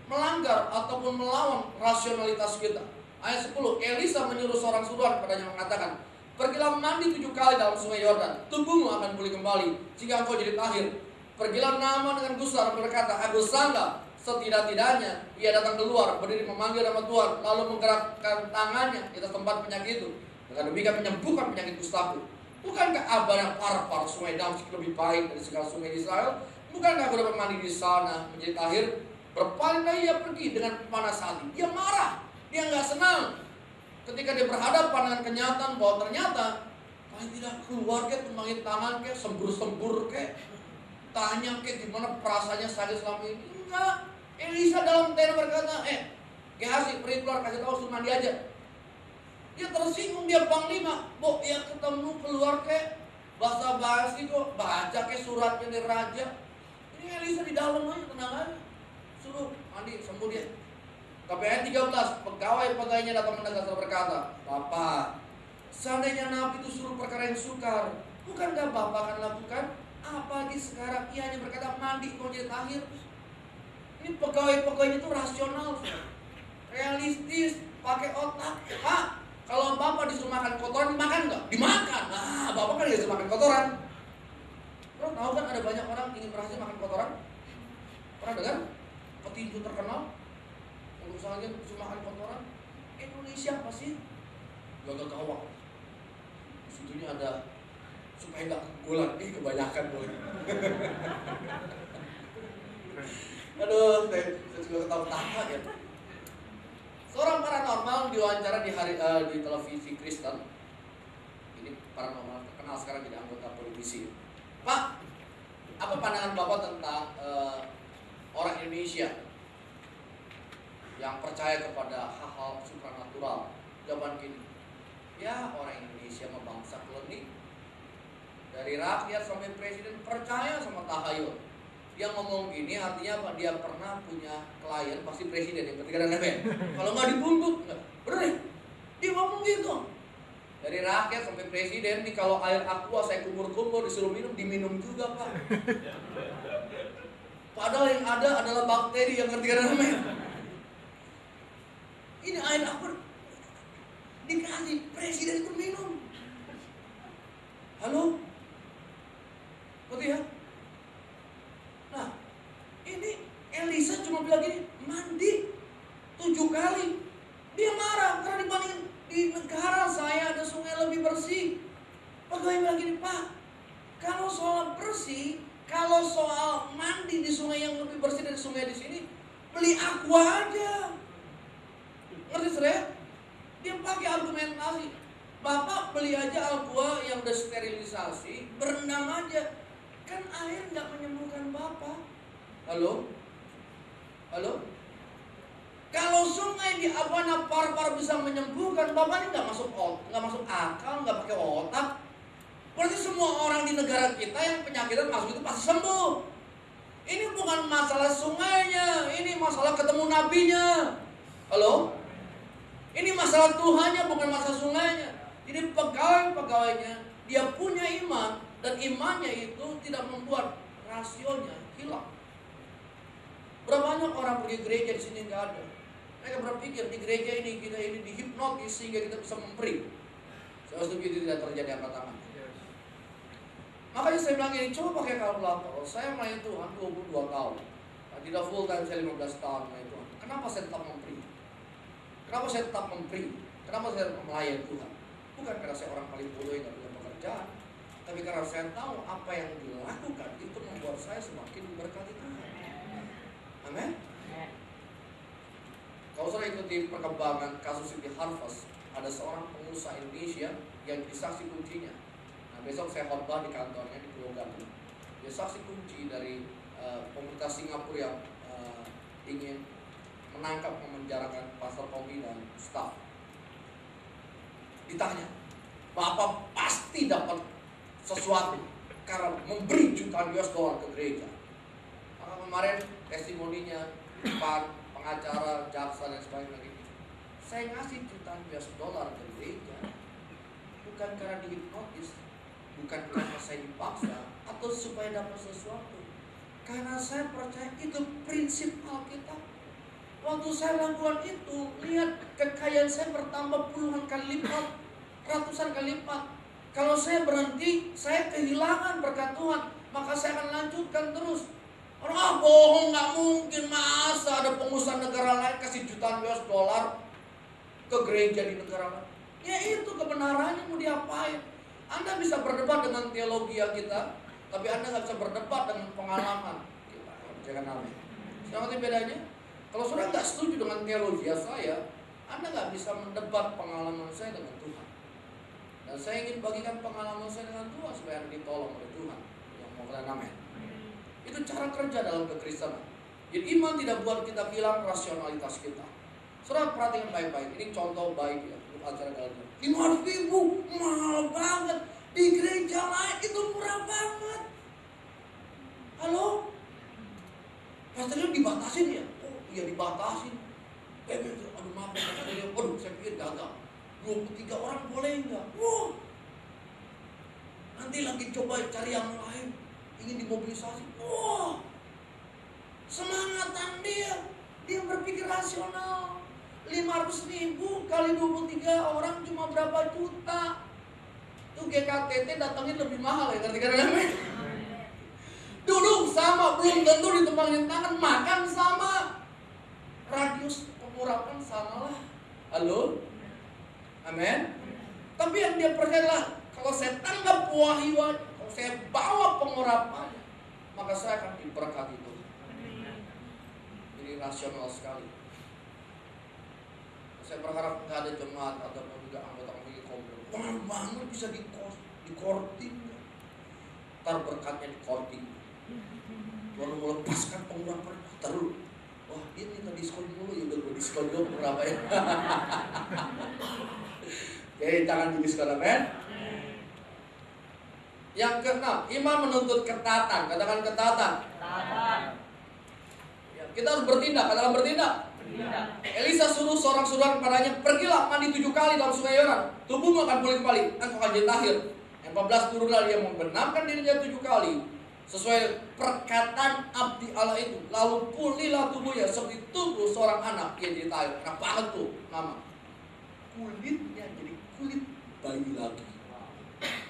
melanggar ataupun melawan rasionalitas kita. Ayat 10, Elisa menyuruh seorang suruhan kepadanya mengatakan, pergilah mandi 7 kali dalam sungai Yordan, tubuhmu akan pulih kembali, jika engkau jadi tahir. Pergilah Naaman dengan gusar berkata, aku sangka setidak-tidaknya ia datang keluar, berdiri memanggil nama Tuhan, lalu menggerakkan tangannya di atas tempat penyakit itu. Dengan demikian menyembuhkan penyakit kustaku. Bukankah Abba yang Parpar sungai Damsyik lebih baik dari segala sungai di Israel? Bukankah aku dapat mandi di sana menjadi tahir? Berpalinglah ia pergi dengan panas hati. Dia marah, dia nggak senang. Ketika dia berhadapan dengan kenyataan bahwa ternyata paling tidak keluar ke tumbangin tangan ke sembur-sembur ke tanya ke gimana perasaannya sakit selama ini. Enggak. Elisa dalam tenda berkata, Gehazi pergi keluar kasih tahu suruh mandi aja. Dia tersinggung, dia panglima. Ya ketemu keluar ke bahasa basi kok baca ke suratnya dari raja. Ini Elisa di dalam aja, tenang aja. Suruh mandi, sembuh dia. Tapi ayat 13, pegawai-pegawainya datang mendekat dan berkata, Bapak, seandainya Nabi itu suruh perkara yang sukar, bukankah Bapak akan lakukan? Apalagi sekarang ia hanya berkata mandi kau jadi tahir. Ini pegawai-pegawainya itu rasional, realistis, pakai otak. Pak, kalau Bapak disuruh makan kotoran, dimakan nggak? Dimakan. Nah, Bapak kan disuruh makan kotoran. Bro, tahu kan ada banyak orang ingin berhasil makan kotoran? Pernah dengar? Petinju terkenal kalau misalnya disuruh makan kotoran, Indonesia apa sih? Gagal kawak. Situnya ada supaya nggak kegolan. Kebanyakan boleh. Aduh, saya juga ketawa-tawa ya. Seorang paranormal diwawancara di televisi Kristen. Ini paranormal terkenal sekarang jadi anggota politisi. Pak, apa pandangan Bapak tentang orang Indonesia yang percaya kepada hal-hal supranatural? Jawaban gini, ya orang Indonesia mah bangsa klenik. Dari rakyat sampai presiden percaya sama tahayul. Dia ngomong gini artinya apa? Dia pernah punya klien pasti presiden yang ketiga dan lain. Kalau nggak dituntut, bener ya? Dia ngomong gitu. Dari rakyat sampai presiden nih, kalau air aqua saya kumur-kumur disuruh minum, diminum juga Pak. Padahal yang ada adalah bakteri yang ketiga dan lain. Ini air aqua dikasih presiden itu minum. Halo? Betul ya? Nah, ini Elisa cuma bilang gini, mandi 7 kali. Dia marah karena dibandingin di negara saya ada sungai lebih bersih. Pegawai bilang gini, Pak, kalau soal bersih, kalau soal mandi di sungai yang lebih bersih dari sungai di sini, beli aqua aja. Ngerti saya? Dia pakai argumentasi. Bapak beli aja aqua yang udah sterilisasi, berendam aja. Kan air nggak menyembuhkan Bapak. Halo? Halo? Kalau sungai di Abana Parpar bisa menyembuhkan, Bapak ini nggak masuk akal, nggak pakai otak. Berarti semua orang di negara kita yang penyakitan masuk itu pasti sembuh. Ini bukan masalah sungainya, ini masalah ketemu nabinya. Halo? Ini masalah Tuhannya, bukan masalah sungainya. Jadi pegawai-pegawainya dia punya iman, dan imannya itu tidak membuat rasionya hilang. Berapa banyak orang pergi gereja di sini nggak ada. Mereka berpikir di gereja ini kita ini dihipnotis sehingga kita bisa memberi. Saya setuju itu tidak terjadi angkat tangan. Makanya saya bilang ini, coba pakai kalkulator. Saya melayani Tuhan 22 tahun. Tidak full time, saya 15 tahun melayani Tuhan. Kenapa saya tetap memberi? Kenapa saya tetap memberi? Kenapa saya tetap melayani Tuhan? Bukan karena saya orang paling bodoh yang tidak punya pekerjaan, tapi karena saya tahu apa yang dilakukan itu membuat saya semakin diberkati Tuhan. Amin. Kalau saya ikuti perkembangan kasus di Harvest, ada seorang pengusaha Indonesia yang jadi saksi kuncinya. Nah, besok saya khotbah di kantornya di Pulau Gadung. Dia saksi kunci dari pemerintah Singapura yang ingin menangkap memenjarakan Pastor Tommy dan staf. Ditanya, Bapak pasti dapat sesuatu karena memberi jutaan US dollar ke gereja. Maka kemarin testimoninya Pak pengacara, jaksa dan sebagainya, saya ngasih jutaan US dollar ke gereja bukan karena dihipnotis, bukan karena saya dipaksa atau supaya dapat sesuatu, karena saya percaya itu prinsip Alkitab. Waktu saya lakukan itu, lihat kekayaan saya bertambah puluhan kali lipat, ratusan kali lipat. Kalau saya berhenti, saya kehilangan berkat Tuhan, maka saya akan lanjutkan terus. Orang bohong, nggak mungkin. Masa ada pengusaha negara lain kasih jutaan US dollar ke gereja di negara lain? Ya itu kebenarannya, mau diapain? Anda bisa berdebat dengan teologi kita, tapi Anda nggak bisa berdebat dengan pengalaman kita. Jangan amin. Sekarang bedanya, kalau saudara nggak setuju dengan teologi saya, Anda nggak bisa mendebat pengalaman saya dengan Tuhan. Dan saya ingin bagikan pengalaman saya dengan Tuhan supaya Anda ditolong oleh Tuhan. Yang mau kalian amin. Itu cara kerja dalam kekristenan. Jadi iman tidak buat kita bilang rasionalitas kita. Saudara perhatikan baik-baik. Ini contoh baik ya untuk acara dalamnya. 5.000 mahal banget. Di gereja lain itu murah banget. Halo? Pastornya dibatasin ya? Oh iya dibatasin. Aduh maaf, aduh saya pikir gagal. 23 orang boleh enggak? Wah. Nanti lagi coba cari yang lain. Ingin dimobilisasi. Wah. Semangatan dia. Dia berpikir rasional. 500.000 kali 23 orang cuma berapa juta. Itu GKTT datangin lebih mahal ya, ngerti kan? Duduk sama, belum tentu ditumpangin tangan, makan sama, radius pengurapan sama lah. Halo? Amin. Tapi yang dia percayalah, kalau saya tanggap wahyu, kalau saya bawa pengurapannya, maka saya akan diberkati itu. Ini rasional sekali. Saya berharap nggak ada jemaat ataupun juga anggota komisi komplain. Mahal banget bisa dikorting. Ntar berkatnya dikorting. Lalu mau lepaskan pengurapan, taruh. Wah dia minta diskon dulu, ya udah gue diskon dulu berapa ya. Oke, jangan didiskon, amen. Yang keenam, iman menuntut ketatan. Katakan ketatan. Ya, kita harus bertindak, katakan bertindak. Elisa suruh seorang suruhan kepadanya, pergilah mandi 7 kali dalam sungai Yordan, tubuhmu akan pulih kembali, engkau akan jadi tahir. Yang 14 turunlah dia membenamkan dirinya 7 kali sesuai perkataan abdi Allah itu, lalu pulihlah tubuhnya seperti tubuh seorang anak yang jadi tahir. Kenapa tuh nama? Kulitnya jadi kulit bayi lagi,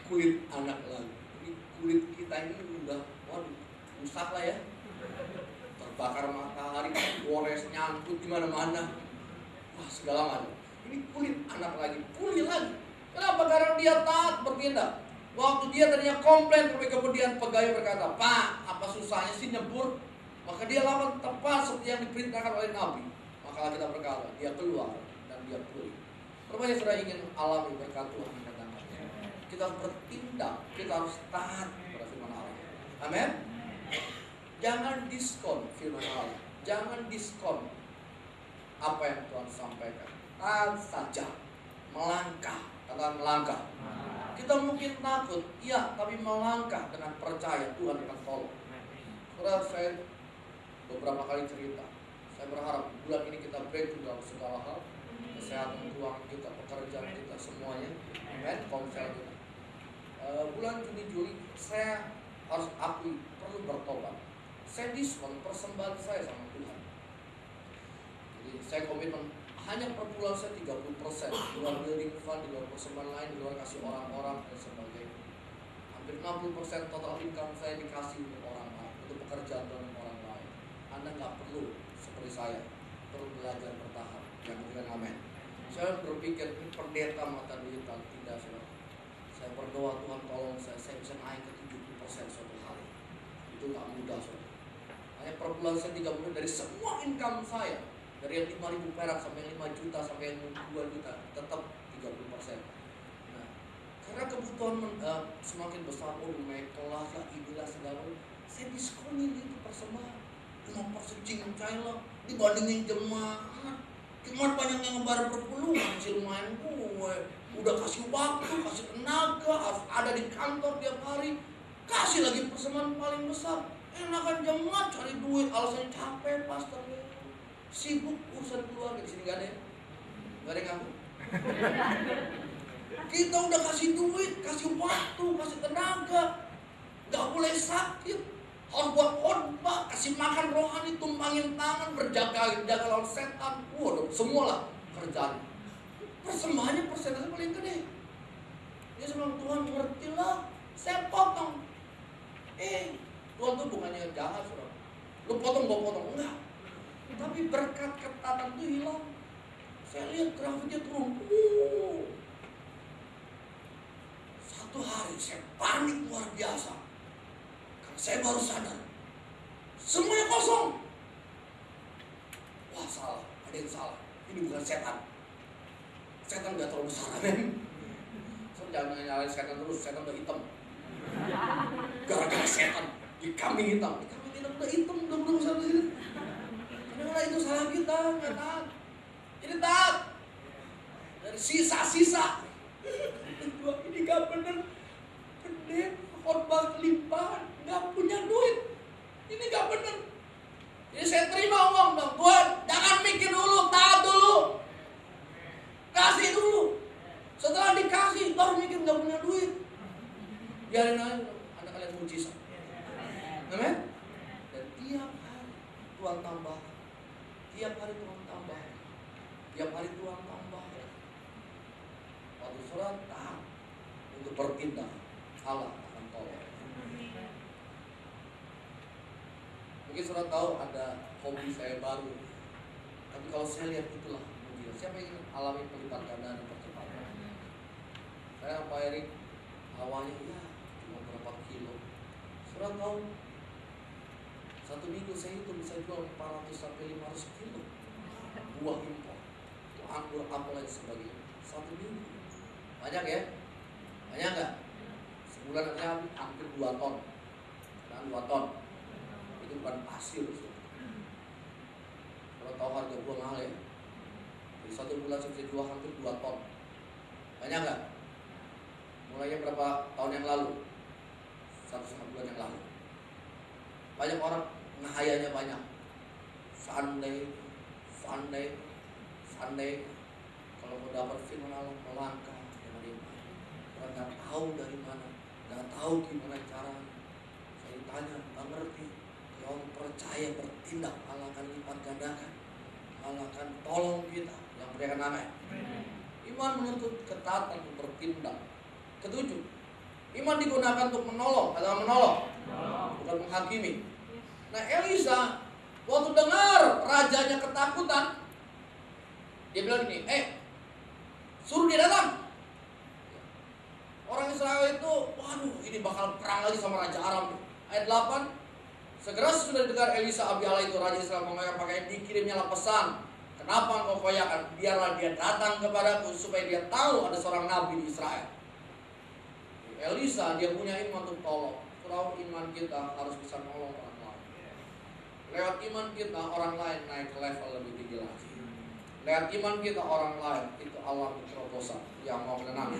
kulit anak lagi. Jadi kulit kita ini udah, waduh, rusak lah ya. Terbakar matahari, gores, nyangkut di mana-mana. Wah, segala macam. Ini kulit anak lagi, pulih lagi. Kenapa? Karena dia taat bertindak. Waktu dia tadinya komplain, tapi kemudian pegawai berkata, Pak, apa susahnya sih nyebur? Maka dia lakukan tepat seperti yang diperintahkan oleh Nabi. Maka kita berkata, dia keluar dan dia pulih. Rupanya sudah ingin alami berkat Tuhan. Kita harus bertindak, kita harus taat pada firman Allah. Amin. Jangan diskon firman Allah. Jangan diskon apa yang Tuhan sampaikan. Taat saja. Melangkah. Katakan melangkah. Kita mungkin takut, iya, tapi melangkah dengan percaya Tuhan akan tolong. Saudara, saya beberapa kali cerita. Saya berharap bulan ini kita breakthrough dalam segala hal. Kesehatan keuangan kita, pekerjaan kita, semuanya. Amin. Konsel kita. Bulan Juni Juli saya harus akui perlu bertobat. Saya diskon persembahan saya sama Tuhan. Jadi saya komitmen hanya per bulan saya 30%, di luar building fund, di luar persembahan lain, di luar kasih orang-orang dan sebagainya. Hampir Hampir 60% total income saya dikasih untuk orang lain, untuk pekerjaan dengan orang lain. Anda nggak perlu seperti saya, perlu belajar bertahap. Yang dengan amin. Saya berpikir ini pendeta mata digital, tidak saudara. Saya berdoa Tuhan tolong saya bisa naik ke 70% suatu hari. Itu nggak mudah saudara. Hanya per bulan saya 3 bulan dari semua income saya, dari yang 5.000 perak sampai yang 5 juta sampai yang 2 juta, tetap 30%. Nah, karena kebutuhan semakin besar, naik kelas lah, inilah segala, saya diskonin itu persembahan 5% cincai lah, dibandingin jemaat. Jemaat banyak yang ngebar berpuluhan, sih lumayan gue. Udah kasih waktu, kasih tenaga, harus ada di kantor tiap hari, kasih lagi persembahan paling besar. Enakan jemaat cari duit, alasannya capek, pastor, sibuk urusan keluarga. Di sini gak ada ya? Gak ada yang ngaku? Kita udah kasih duit, kasih waktu, kasih tenaga, gak boleh sakit, harus buat khotbah, kasih makan rohani, tumpangin tangan, berjaga lawan setan. Waduh, semualah kerjaan. Persembahannya persentase paling gede. Dia bilang, Tuhan ngertilah, saya potong. Tuhan tuh bukannya jahat, saudara. Lu potong, gua potong, enggak. Tapi berkat ketatan itu hilang. Saya lihat grafiknya turun. Satu hari saya panik luar biasa. Karena saya baru sadar, semuanya kosong. Wah, salah, ada yang salah. Ini bukan setan. Setan gak terlalu besar, amin. So, jangan nyalain setan terus, setan udah hitam. Gara-gara setan, di kambing hitam. Di kambing hitam udah hitam, udah besar di sini. Karena itu salah kita, nggak taat. Ini taat. Dari sisa-sisa. Ini gak bener. Gede, khotbah kelimpahan, gak punya duit. Ini gak bener. Jadi saya terima uang dong, Tuhan, jangan mikir dulu, taat dulu. Kasih dulu. Setelah dikasih, baru mikir gak punya duit. Biarin aja, Anda kalian mujizat. Amin? Dan tiap hari Tuhan tambah. Tiap hari Tuhan tambah. Tiap hari Tuhan tambah. Waktu surat taat untuk berpindah, Allah akan tolong. Mungkin surat tahu ada hobi saya baru. Tapi kalau saya lihat itulah mujizat. Siapa yang ingin alami pelipat ganda dan percepatan? Saya Pak Erik awalnya ya cuma berapa kilo. Surat tahu 1 minggu saya itu bisa jual 400 sampai 500 kilo buah impor, anggur, apel dan sebagainya. 1 minggu banyak ya? Banyak nggak? Sebulan aja hampir 2 ton. Kan 2 ton. Itu bukan pasir. Kalau tahu harga buah mahal ya. Jadi 1 bulan saya bisa jual hampir 2 ton. Banyak nggak? Mulainya berapa tahun yang lalu? 1,5 bulan yang lalu. Banyak orang ngahayanya banyak. Sunday. Kalau mau dapat firman Allah melangkah dengan iman. Orang nggak tahu dari mana, nggak tahu gimana caranya. Saya ditanya, nggak ngerti. Kalau percaya bertindak, Allah akan lipat gandakan. Allah akan tolong kita. Yang berikan amin. Iman menuntut ketaatan untuk bertindak. Ketujuh, iman digunakan untuk menolong, adalah menolong, bukan menghakimi. Nah, Elisa waktu dengar rajanya ketakutan, dia bilang gini, suruh dia datang. Orang Israel itu, waduh, ini bakal perang lagi sama Raja Aram. Ayat 8, segera sudah dengar Elisa Abi Allah itu Raja Israel mengoyak pakaian, dikirimnya pesan, kenapa engkau koyakan? Biarlah dia datang kepadaku supaya dia tahu ada seorang nabi di Israel. Elisa dia punya iman untuk tolong. Kalau iman kita harus bisa nolong orang lain. Lewat iman kita orang lain naik ke level lebih tinggi lagi. Lewat iman kita orang lain itu Allah terobosan yang mau menenang.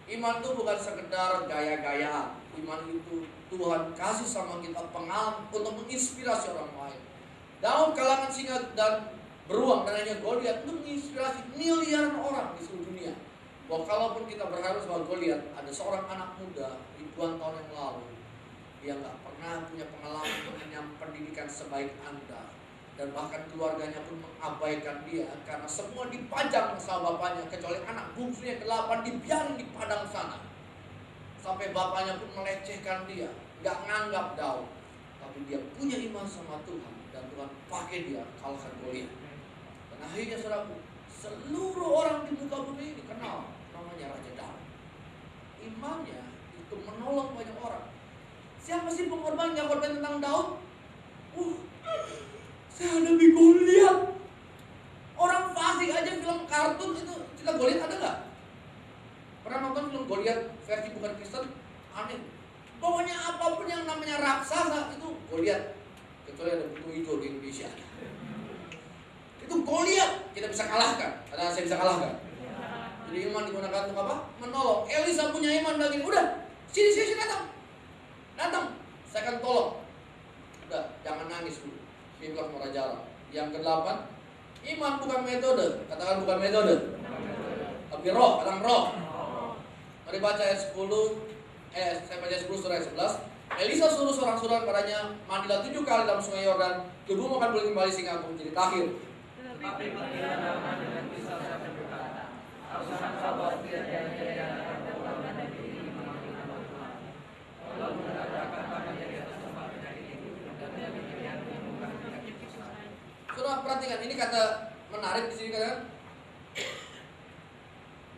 Iman itu bukan sekedar gaya-gayaan. Iman itu Tuhan kasih sama kita pengalaman untuk menginspirasi orang lain. Daud kalangan singa dan beruang dan hanya Goliat itu menginspirasi miliaran orang di seluruh dunia. Bahwa kalaupun kita berharap sebagai Goliat, ada seorang anak muda ribuan tahun yang lalu, dia nggak pernah punya pengalaman dengan pendidikan sebaik Anda, dan bahkan keluarganya pun mengabaikan dia karena semua dipajang sama bapaknya kecuali anak bungsunya 8 dibiarin di padang sana. Sampai bapaknya pun melecehkan dia, nggak nganggap Daud. Tapi dia punya iman sama Tuhan, dan Tuhan pakai dia kalahkan Goliat. Dan akhirnya saudaraku, seluruh orang di muka bumi ini kenal namanya Raja Daud. Imannya itu menolong banyak orang. Siapa sih pengorban yang korban tentang Daud? Saya hadapi Goliat. Orang fasik aja film kartun itu cerita Goliat ada nggak? Pernah nonton film Goliat versi bukan Kristen? Aneh. Pokoknya apapun yang namanya raksasa itu Goliat. Kecuali ada buku hijau di Indonesia. Itu Goliat kita bisa kalahkan. Karena saya bisa kalahkan. Jadi iman digunakan untuk apa? Menolong. Elisa punya iman lagi. Udah, sini datang. Saya akan tolong. Udah, jangan nangis dulu. Bimbang Raja Allah. Yang ke-8, iman bukan metode. Katakan bukan metode. Tapi roh, katakan roh. Mari baca ayat 10. Saya baca 10 surah 11. Elisa suruh seorang saudara padanya, mandilah 7 kali dalam sungai Yordan, tubuhmu akan pulih kembali sehingga aku menjadi tahir. Tetapi pergilah Naaman dengan pisau sampai berkata, aku sangat khawatir dan akan keulangan dan diri mengamalkan Tuhan. Allah mengatakan tangannya di atas tempat penyakit itu, dan penyakit yang bukan penyakit itu. Saudara perhatikan, ini kata menarik di sini kan?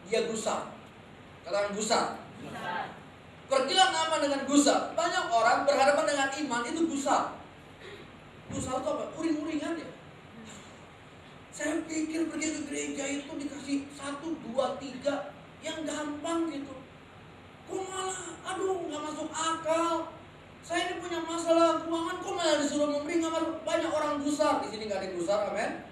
Dia gusar. Katakan gusar. Pergilah Naaman dengan gusar. Banyak orang berhadapan dengan iman itu gusar. Gusar itu apa? Uring-uringan ya. Saya pikir pergi ke gereja itu dikasih 1, 2, 3 yang gampang gitu. Kok malah, aduh gak masuk akal. Saya ini punya masalah keuangan, kok malah disuruh memberi. Banyak orang gusar. Di sini gak ada yang gusar, amin.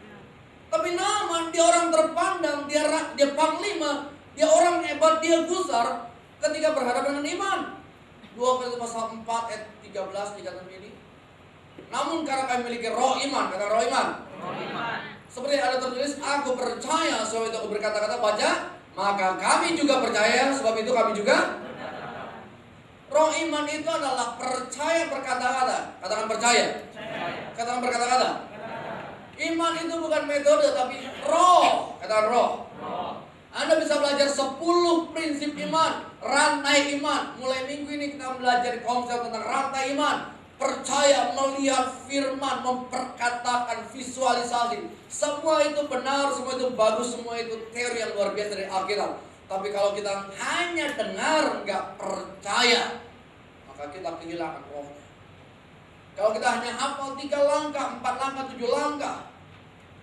Tapi Naaman, dia orang terpandang, dia panglima, dia orang hebat, dia gusar ketika berhadapan dengan iman. 2 Korintus pasal 4 ayat 13 dikatakan ini. Namun karena kami memiliki roh iman, kata roh iman. Seperti ada tertulis, aku percaya, sebab itu aku berkata-kata, baca, maka kami juga percaya, sebab itu kami juga. Roh iman itu adalah percaya berkata-kata. Katakan percaya. Katakan berkata-kata. Iman itu bukan metode, tapi roh. Katakan roh. Anda bisa belajar 10 prinsip iman, rantai iman. Mulai minggu ini kita belajar konsep tentang rantai iman. Percaya, melihat firman, memperkatakan, visualisasi. Semua itu benar, semua itu bagus, semua itu teori yang luar biasa dari Alkitab. Tapi kalau kita hanya dengar, nggak percaya, maka kita kehilangan rohnya. Kalau kita hanya hafal 3 langkah, 4 langkah, 7 langkah,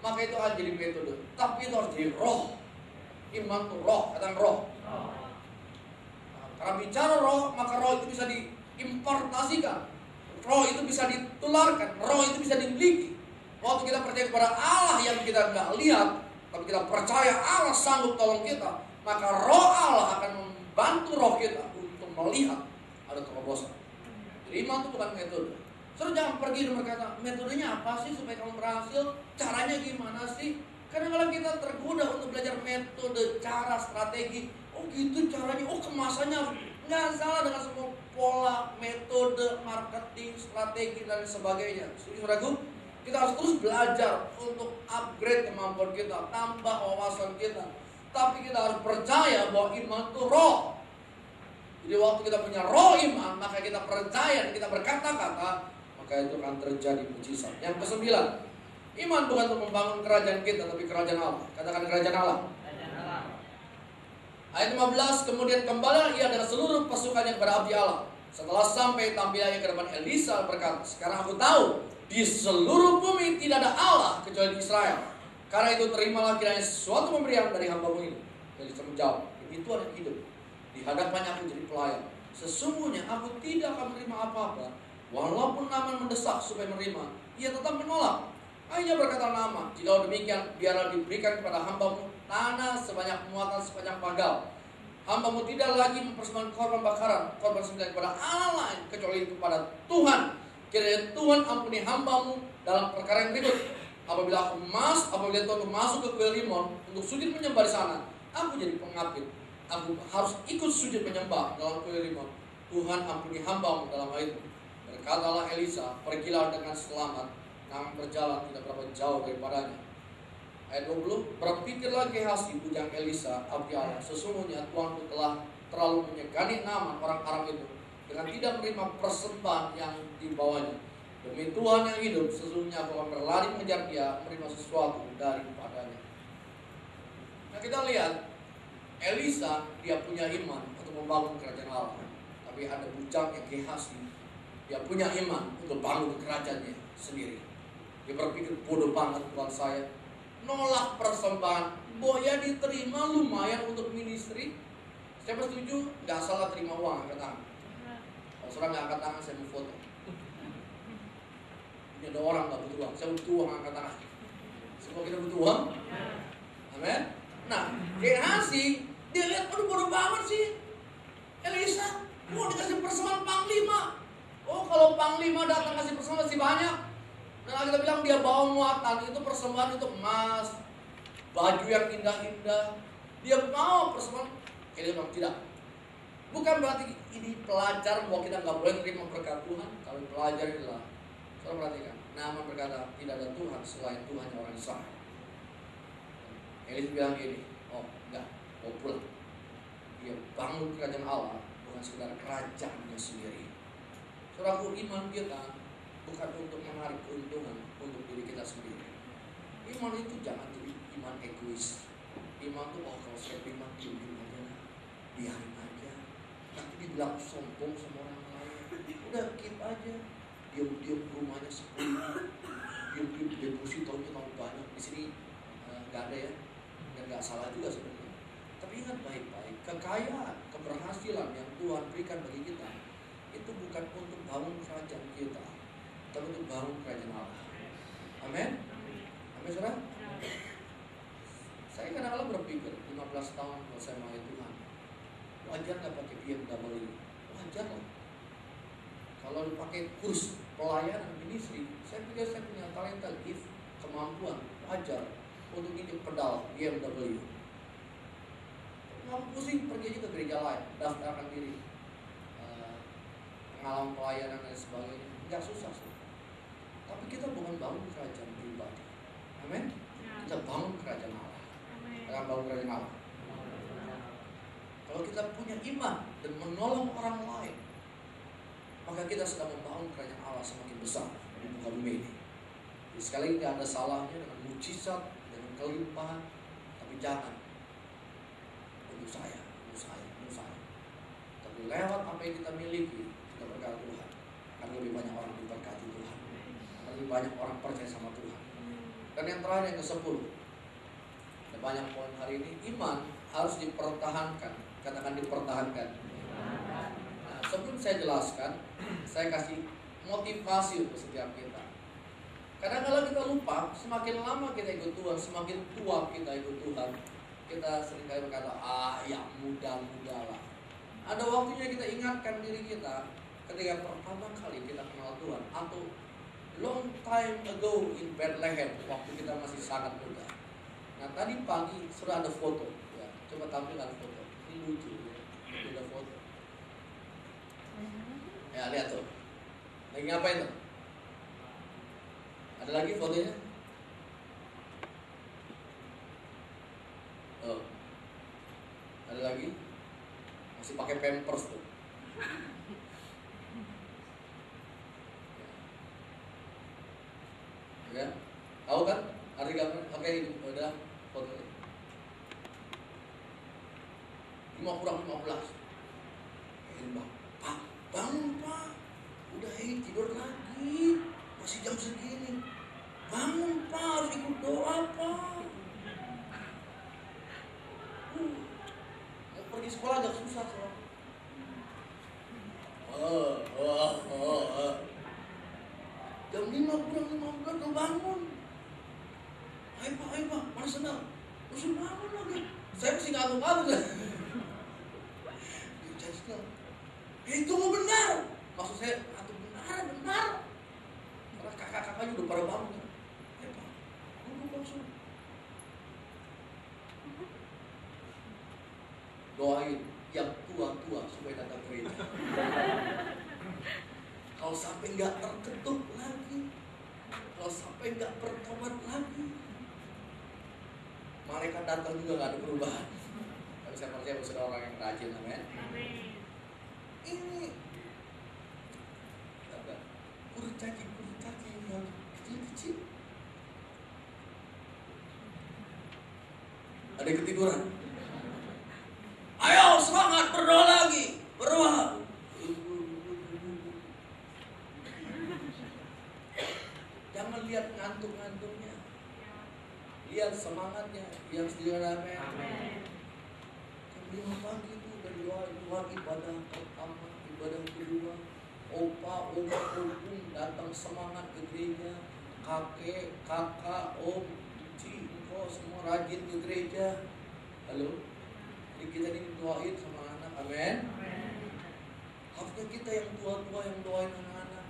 maka itu akan jadi metode. Tapi itu harus jadi roh. Iman itu roh, katakan roh. Karena bicara roh, maka roh itu bisa diimpartasikan. Roh itu bisa ditularkan, roh itu bisa dimiliki. Waktu kita percaya kepada Allah yang kita nggak lihat, tapi kita percaya Allah sanggup tolong kita, maka roh Allah akan membantu roh kita untuk melihat ada terobosan. Jadi iman itu bukan metode. Saudara jangan pergi dan berkata, metodenya apa sih supaya kamu berhasil? Caranya gimana sih? Kadang-kadang kita tergoda untuk belajar metode, cara, strategi. Oh gitu caranya, oh kemasannya. Nggak salah dengan semua pola, metode, marketing, strategi, dan sebagainya. Saudaraku, kita harus terus belajar untuk upgrade kemampuan kita, tambah wawasan kita. Tapi kita harus percaya bahwa iman itu roh. Jadi waktu kita punya roh iman, maka kita percaya dan kita berkata-kata, maka itu akan terjadi mujizat. Yang ke-9, iman bukan untuk membangun kerajaan kita, tapi kerajaan Allah. Katakan kerajaan Allah. Ayat 15, kemudian kembalilah ia dengan seluruh pasukannya kepada abdi Allah. Setelah sampai tampilannya ke depan Elisa berkata, sekarang aku tahu di seluruh bumi tidak ada Allah kecuali di Israel. Karena itu terimalah kiranya sesuatu pemberian dari hamba-Mu ini. Elisa menjawab, itu ada hidup. Di hadapannya aku jadi pelayan. Sesungguhnya aku tidak akan menerima apa-apa. Walaupun Naaman mendesak supaya menerima, ia tetap menolak. Akhirnya berkata Naaman, jika demikian biarlah diberikan kepada hamba-Mu tanah sebanyak muatan sepanjang pagal. Hamba-Mu tidak lagi mempersembahkan korban bakaran, korban sembelihan kepada Allah lain kecuali kepada Tuhan. Kiranya Tuhan ampuni hamba-Mu dalam perkara yang berikut. Apabila Tuhan masuk ke kuil Rimon untuk sujud menyembah di sana, aku jadi pengapit. Aku harus ikut sujud menyembah dalam kuil Rimon. Tuhan ampuni hamba-Mu dalam hal itu. Berkatalah Elisa, pergilah dengan selamat. Namun berjalan tidak berapa jauh daripadanya. Ayat 20, berpikirlah Gehazi bujang Elisa abdi Allah, sesungguhnya Tuanku telah terlalu menyegani Naaman orang Aram itu dengan tidak menerima persembahan yang dibawanya. Demi Tuhan yang hidup, sesungguhnya aku akan berlari mengejar dia, menerima sesuatu daripadanya. Nah, kita lihat Elisa, dia punya iman untuk membangun kerajaan Allah. Tapi ada bujangnya Gehazi, dia punya iman untuk bangun kerajaannya sendiri. Dia berpikir, bodoh banget Tuhan saya, nolak persembahan, ya diterima lumayan untuk ministry. Siapa setuju? Gak salah terima uang, angkat tangan. Kalau saudara gak angkat tangan, saya mau foto. Ini ada orang gak butuh uang, saya butuh uang, angkat tangan. Semua kita butuh uang? Amin. Nah, Gehazi, dia lihat, aduh bodoh banget sih Elisa, mau dikasih persembahan panglima. Oh, kalau panglima datang kasih persembahan masih banyak. Nah, kita bilang dia bawa muatan, itu persembahan untuk emas, baju yang indah-indah. Dia mau persembahan. Dia bilang tidak. Bukan berarti ini pelajar bahwa kita nggak boleh terima berkat Tuhan. Tapi pelajar inilah, saudara perhatikan, Naaman berkata tidak ada Tuhan selain Tuhan orang Israel. Elis bilang gini, oh enggak, mau pulang. Dia bangun kerajaan Allah, bukan sekedar kerajaannya sendiri. Saudaraku, iman kita bukan untuk menarik keuntungan untuk diri kita sendiri. Iman itu jangan jadi iman egois. Iman itu, oh kalau saya beriman, diam-diam aja, biarin aja. Nanti dibilang sombong sama orang lain. Udah keep aja. Diam-diam rumahnya sepi. Diam-diam depositonya mau banyak. Di sini nggak ada ya. Dan nggak salah juga sebenarnya. Tapi ingat baik-baik, kekayaan, keberhasilan yang Tuhan berikan bagi kita itu bukan untuk bangun kerajaan kita, tapi untuk bangun kerajaan Allah. Amin. Amin, saudara. Saya kadang-kadang berpikir 15 tahun kalau saya mau Tuhan, wajar nggak pakai BMW? Wajar lah. Kalau dipakai kurs pelayanan ministry, saya pikir saya punya talenta, gift, kemampuan, wajar untuk ini pedal BMW. Nggak pusing, pergi aja ke gereja lain, daftarkan diri, pengalaman pelayanan dan sebagainya, nggak susah sih. Tapi kita bukan bangun kerajaan pribadi, amin. Kita bangun kerajaan Allah. Kita bangun kerajaan Allah. Kalau kita punya iman dan menolong orang lain, maka kita sedang membangun kerajaan Allah semakin besar di muka bumi ini. Jadi sekali tidak ada salahnya dengan mujizat, dengan kelimpahan, tapi jangan untuk saya. Tapi lewat apa yang kita miliki, kita berkata Tuhan, akan lebih banyak orang diberkati Tuhan, akan lebih banyak orang percaya sama Tuhan. Dan yang terakhir, yang ke-10, ada banyak poin hari ini. Iman harus dipertahankan. Katakan dipertahankan. Nah, sebelum saya jelaskan, saya kasih motivasi untuk setiap kita. Kadang-kadang kita lupa, semakin lama kita ikut Tuhan, semakin tua kita ikut Tuhan, kita seringkali berkata, ya mudah-mudah lah. Ada waktunya kita ingatkan diri kita ketika pertama kali kita kenal Tuhan, atau long time ago in Bethlehem, waktu kita masih sangat muda. Nah, tadi pagi sudah ada foto, ya. Coba tampilkan foto. Ini lucu, ya. Ada foto. Ya, lihat tuh. Lagi ngapain tuh? Ada lagi fotonya? Oh. Ada lagi? Masih pakai pampers tuh. Ya, tahu kan? Arti gambar? Oke, udah foto. 5:15. Pak, bangun Pak. Udah tidur lagi. Masih jam segini. Bangun Pak, harus ikut doa Pak. Mau pergi sekolah agak susah soalnya. Jam 5:15 udah bangun. Ayo Pak, mana senang? Masih bangun lagi. Saya masih ngantuk-ngantuk. Itu mau benar. Maksud saya, benar. Karena kakak-kakaknya udah pada bangun. Ayo Pak, duduk langsung. Doain yang tua-tua supaya datang gereja. Kalau sampai nggak terketuk lagi, kalau sampai nggak bertobat lagi, malaikat datang juga nggak ada perubahan. Tapi saya percaya bahwa saudara orang yang rajin, amin. Ini kurcaci yang kecil-kecil. Ada yang ketiduran. Ayo semangat, berdoa lagi, berdoa. Jangan lihat ngantuk-ngantuknya, lihat semangatnya yang setia. Amin. Jam 5 pagi itu dari doa ibadah pertama, ibadah kedua. Opa, oma, opung datang semangat ke gereja. Kakek, kakak, om, cici, engkau semua rajin ke gereja. Halo? Jadi kita ini doain sama anak, amin. Harusnya kita yang tua-tua yang doain anak-anak.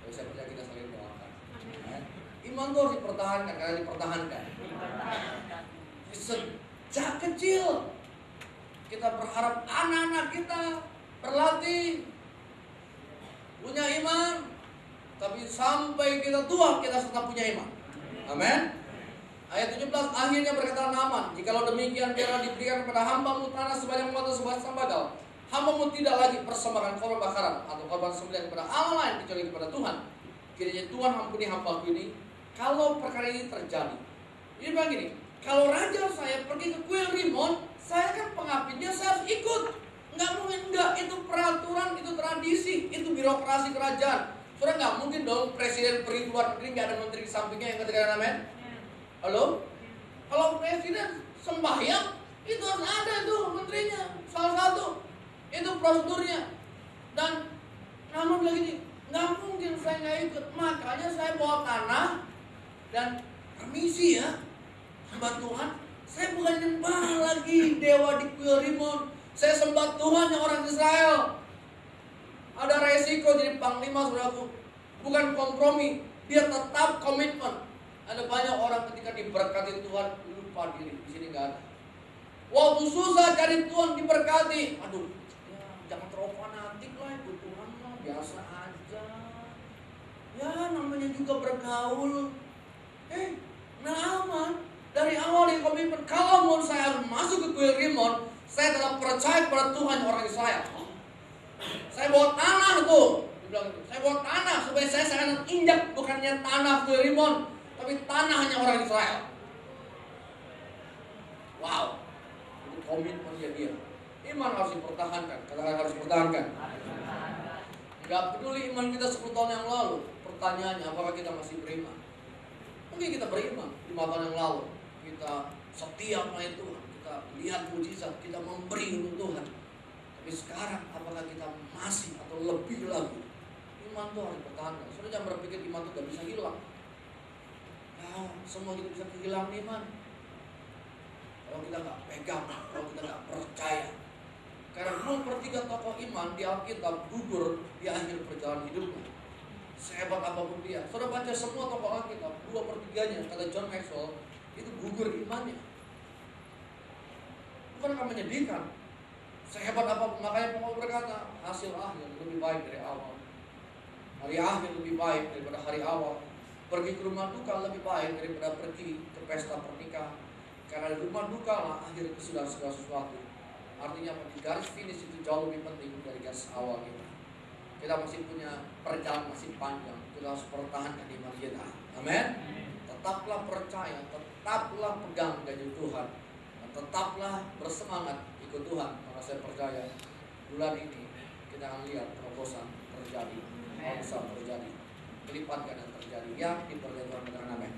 Jadi saya percaya kita saling doakan. Amin. Iman itu harus dipertahankan, karena dipertahankan. Sejak kecil kita berharap anak-anak kita berlatih punya iman, tapi sampai kita tua kita tetap punya iman. Amin. Ayat 17, akhirnya berkata Naaman, jikalau demikian biarlah diberikan kepada hambamu tanah sebanyak muatan sebatang bagel. Hambamu tidak lagi persembahkan korban bakaran atau korban sembelihan kepada Allah lain kecuali kepada Tuhan. Kiranya Tuhan ampuni hambaku ini kalau perkara ini terjadi. Ini begini, kalau raja saya pergi ke kuil Rimon, saya kan pengabdinya, saya harus ikut. Nggak mungkin enggak, itu peraturan, itu tradisi, itu birokrasi kerajaan. Saudara nggak mungkin dong presiden pergi keluar negeri nggak ada menteri di sampingnya yang ketika amin. Halo? Kalau presiden sembahyang itu harus ada tuh menterinya, salah satu. Itu prosedurnya. Dan namun lagi nggak mungkin saya nggak ikut. Makanya saya bawa tanah dan permisi ya, hamba Tuhan. Saya bukan nyembah lagi dewa di kuil Rimon. Saya sembah Tuhan yang orang Israel. Ada resiko jadi panglima, saudaraku. Bukan kompromi, dia tetap komitmen. Ada banyak orang ketika diberkati Tuhan lupa diri. Di sini nggak ada. Waktu susah cari Tuhan diberkati. Aduh, ya, jangan terlalu fanatik lah, ikut Tuhan lah, biasa aja. Ya namanya juga bergaul. Naaman dari awal dia komitmen. Kalau mau saya harus masuk ke kuil Rimon, saya tetap percaya kepada Tuhan orang Israel. Saya bawa tanah tuh, dibilang itu. Saya bawa tanah supaya saya akan injak bukannya tanah kuil Rimon, tapi tanahnya orang Israel. Wow, itu komitmennya dia. Iman harus dipertahankan, katakan harus dipertahankan. Gak peduli iman kita 10 tahun yang lalu. Pertanyaannya, apakah kita masih beriman? Mungkin kita beriman 5 tahun yang lalu. Kita setia melayani Tuhan, kita lihat mujizat, kita memberi untuk Tuhan. Tapi sekarang apakah kita masih atau lebih lagi? Iman itu harus dipertahankan. Saudara jangan berpikir iman itu gak bisa hilang. Nah, semua kita bisa kehilangan iman kalau kita gak pegang, kalau kita gak percaya. Karena 2/3 tokoh iman di Alkitab gugur di akhir perjalanan hidupnya. Sehebat apapun dia, saudara baca semua tokoh Alkitab, 2/3-nya kata John Maxwell itu gugur imannya. Bukankah menyedihkan? Sehebat apapun, makanya Paulus berkata hasil akhir lebih baik dari awal. Hari akhir lebih baik daripada hari awal. Pergi ke rumah duka lebih baik daripada pergi ke pesta pernikahan. Karena di rumah duka lah akhir itu sudah segala sesuatu. Artinya di garis finish itu jauh lebih penting dari garis awal kita. Kita masih punya perjalanan masih panjang. Kita harus pertahankan iman kita. Amin. Tetaplah percaya, tetaplah pegang janji Tuhan, dan tetaplah bersemangat ikut Tuhan. Karena saya percaya bulan ini kita akan lihat terobosan terjadi, bangsa terjadi, kelipat ganda terjadi yang diperlihatkan dengan amin.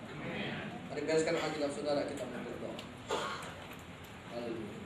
Mari bereskan Alkitab saudara, kita berdoa. Haleluya.